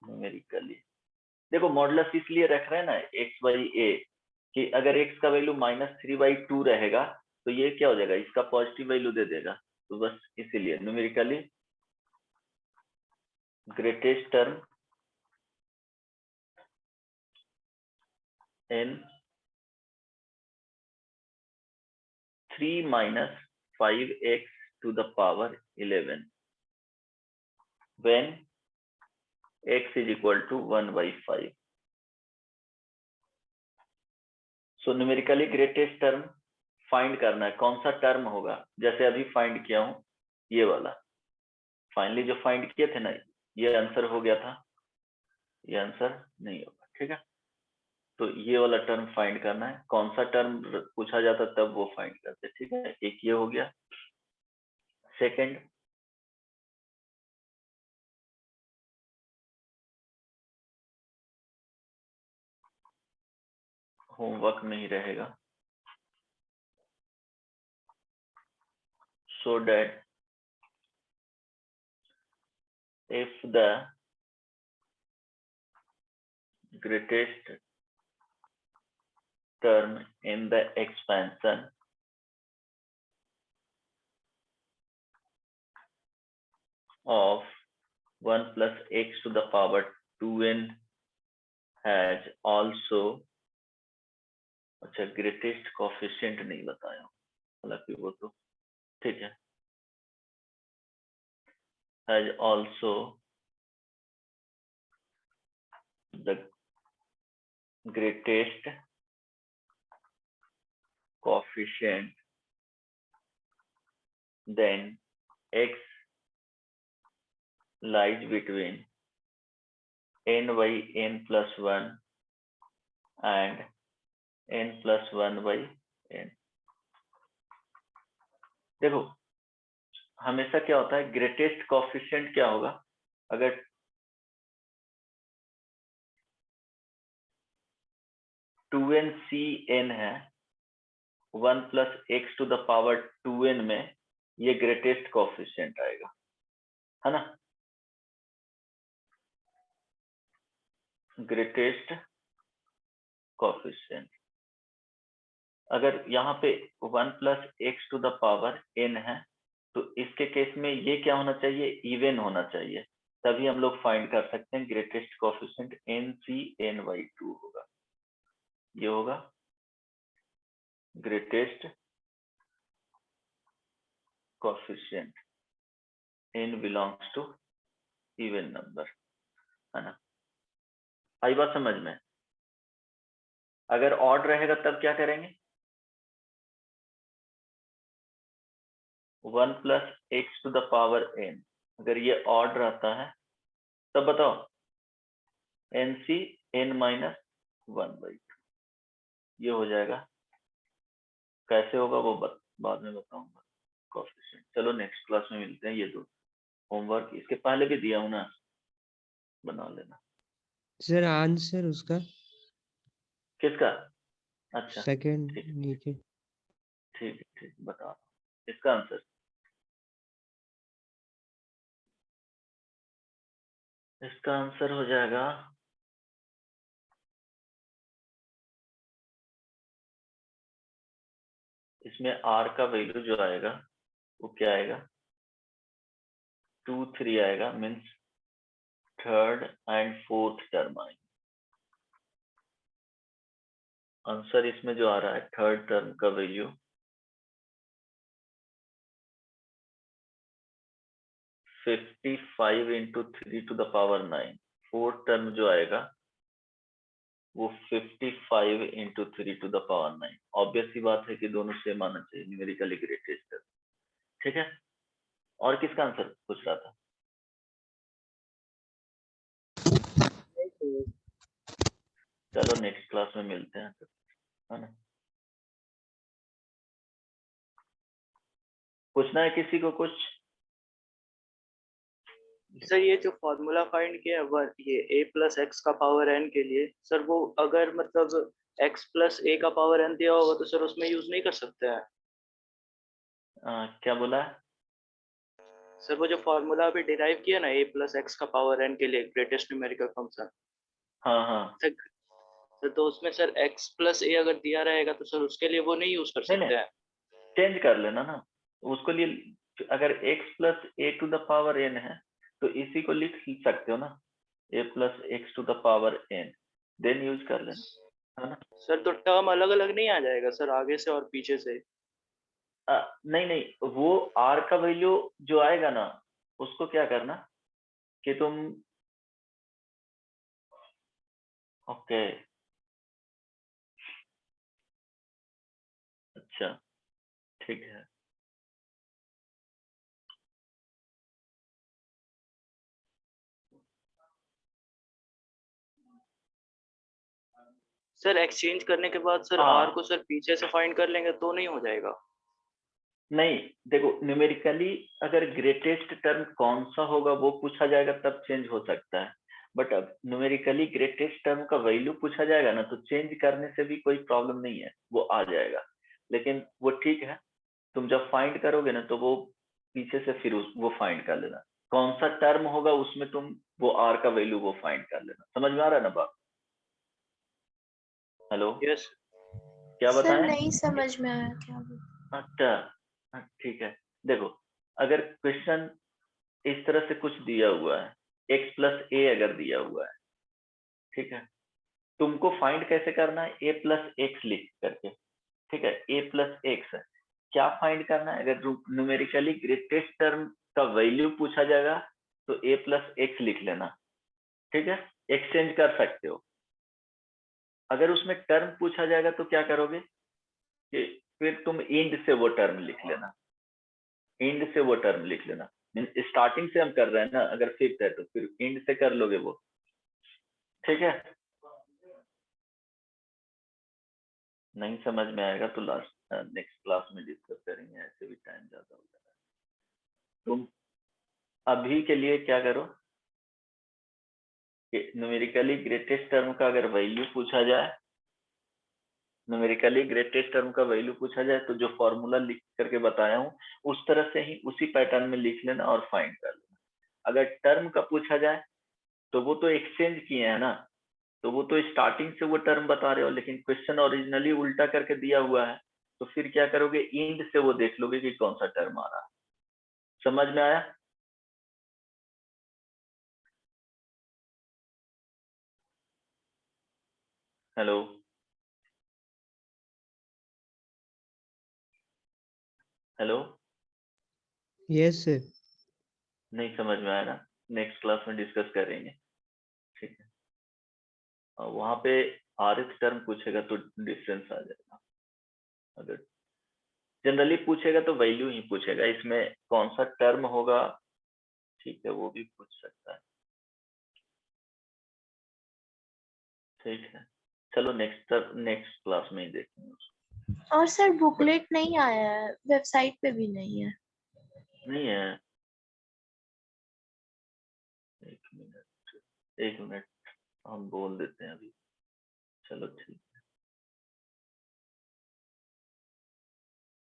न्यूमेरिकली। देखो मॉडुलस इसलिए रख रहे हैं ना x/a कि अगर x का वैल्यू -3/2 रहेगा तो ये क्या हो जाएगा, इसका पॉजिटिव वैल्यू दे देगा, तो बस इसीलिए numerically greatest term n 3 minus 5x to the power 11 when x is equal to 1/5। So numerically greatest term find करना है, कौन सा टर्म होगा, जैसे अभी फाइंड किया हूं ये वाला, फाइनली जो फाइंड किए थे ना, ये आंसर हो गया था, ये आंसर नहीं होगा, ठीक है। तो ये वाला टर्म फाइंड करना है, कौन सा टर्म पूछा जाता तब वो फाइंड करते, ठीक है। एक ये हो गया। सेकंड, होमवर्क में ही रहेगा, so that if the greatest term in the expansion of 1 plus x to the power 2n has also, अच्छा ग्रेटेस्ट कोफिशिएंट नहीं बताया, हालांकि वो तो ठीक है, has also the greatest coefficient, then x lies between n by n plus 1 and n plus 1 by n. देखो हमेशा क्या होता है, ग्रेटेस्ट कोफिशिएंट क्या होगा, अगर टू एन सी एन है 1 plus x to the power 2n में, ये ग्रेटेस्ट कोफिशिएंट आएगा, है ना, ग्रेटेस्ट कोफिशिएंट। अगर यहाँ पे 1 plus x to the power n है, तो इसके केस में ये क्या होना चाहिए, इवन होना चाहिए, तभी हम लोग फाइंड कर सकते हैं ग्रेटेस्ट कोफिशिएंट NCN/2 होगा, ये होगा greatest coefficient, n belongs to even number, है ना। आई बात समझ में? अगर ऑड रहेगा तब क्या करेंगे, 1 plus x to the power n, अगर ये ऑड रहता है तब बताओ NCN-1/2, ये हो जाएगा। कैसे होगा वो बाद में बताऊंगा कोफिशिएंट। चलो नेक्स्ट क्लास में मिलते हैं, ये दो होमवर्क इसके पहले भी दिया हूं ना, बना लेना। सर आंसर उसका किसका? अच्छा सेकंड ठीक नीचे। ठीक ठीक, बता इसका आंसर। इसका आंसर हो जाएगा इसमें r का वैल्यू जो आएगा वो क्या आएगा, 2 3 आएगा, means third and fourth term आएगा। आंसर इसमें जो आ रहा है थर्ड टर्म का value 55 into 3 to the power 9, fourth term जो आएगा वो 55 into 3 to the power 9। Obvious सी बात है कि दोनों सेम आना चाहिए, न्यूमेरिकली ग्रेटेस्ट टर्म, ठीक है। और किसका आंसर पूछ रहा था? चलो नेक्स्ट क्लास में मिलते हैं, है ना। पूछना है किसी को कुछ? सर ये जो फॉर्मूला फाइंड किया है ये a प्लस एक्स का पावर n के लिए, सर वो अगर मतलब x प्लस a का पावर n दिया होगा तो सर उसमें यूज नहीं कर सकते हैं? क्या बोला? सर वो जो फॉर्मूला अभी डिराइव किया ना a प्लस एक्स का पावर n के लिए ग्रेटेस्ट न्यूमेरिकल फंक्शन, हाँ हाँ, सर तो उसमें सर x प्लस a अगर दिया रहेगा तो सर उसके लिए वो नहीं यूज कर नहीं सकते हैं? चेंज कर लेना ना उसको लिए। अगर x plus a to the power n है तो इसी को लिख सकते हो ना, a plus x to the power n, then use कर लेना, है ना। सर तो टर्म अलग अलग नहीं आ जाएगा सर, आगे से और पीछे से? नहीं नहीं, वो r का वैल्यू जो आएगा ना उसको क्या करना कि तुम, ओके अच्छा ठीक है। सर एक्सचेंज करने के बाद सर हाँ। r को सर पीछे से फाइंड कर लेंगे तो नहीं हो जाएगा? नहीं देखो, न्यूमेरिकली अगर ग्रेटेस्ट टर्म कौन सा होगा वो पूछा जाएगा तब चेंज हो सकता है, बट अब न्यूमेरिकली ग्रेटेस्ट टर्म का वैल्यू पूछा जाएगा ना तो चेंज करने से भी कोई प्रॉब्लम नहीं है, वो आ जाएगा। लेकिन वो ठीक है, तुम जब फाइंड करोगे ना तो वो पीछे से फिर वो फाइंड कर लेना, कौन सा टर्म होगा उसमें तुम वो आर का वैल्यू वो फाइंड कर लेना। समझ में आ रहा है ना बात? हेलो, यस क्या सर बताएं? नहीं समझ में आया क्या बोल- अच्छा, ठीक है। देखो, अगर क्वेश्चन इस तरह से कुछ दिया हुआ है, x प्लस ए अगर दिया हुआ है, ठीक है, तुमको फाइंड कैसे करना है? a प्लस एक्स लिख करके, ठीक है, a प्लस एक्स क्या फाइंड करना है? अगर न्यूमेरिकली ग्रेटेस्ट टर्म का वैल्यू पूछा जाएगा तो a प्लस एक्स लिख लेना, ठीक है, एक्सचेंज कर सकते हो। अगर उसमें टर्म पूछा जाएगा तो क्या करोगे कि फिर तुम इंड से वो टर्म लिख लेना, इंड से वो टर्म लिख लेना। स्टार्टिंग से हम कर रहे हैं ना, अगर फिफ्थ है तो फिर इंड से कर लोगे वो, ठीक है। नहीं समझ में आएगा तो लास्ट नेक्स्ट क्लास में डिस्कस करेंगे, ऐसे भी टाइम ज्यादा हो जाएगा। तुम अभी के लिए क्या करो कि न्यूमेरिकली ग्रेटेस्ट टर्म का अगर वैल्यू पूछा जाए, न्यूमेरिकली ग्रेटेस्ट टर्म का वैल्यू पूछा जाए तो जो फॉर्मूला लिख करके बताया हूँ उस तरह से ही उसी पैटर्न में लिख लेना और फाइंड कर लेना। अगर टर्म का पूछा जाए तो वो तो एक्सचेंज किए हैं ना, तो वो तो स्टार्टिंग से वो टर्म बता रहे हो, लेकिन क्वेश्चन ओरिजिनली उल्टा करके दिया हुआ है, तो फिर क्या करोगे? इंड से वो देख लोगे कि कौन सा टर्म आ रहा है। समझ में आया? Hello, hello, yes sir. नहीं समझ में आया ना? नेक्स्ट क्लास में डिस्कस करेंगे, ठीक है। और वहां पे आरएफ टर्म पूछेगा तो डिफरेंस आ जाएगा। अगर जनरली पूछेगा तो वैल्यू ही पूछेगा, इसमें कौन सा टर्म होगा, ठीक है, वो भी पूछ सकता है, ठीक है। चलो नेक्स्ट क्लास में ही देखेंगे उसको। और सर बुकलेट नहीं आया है, वेबसाइट पे भी नहीं है। नहीं है? एक मिनट हम बोल देते हैं अभी। चलो ठीक।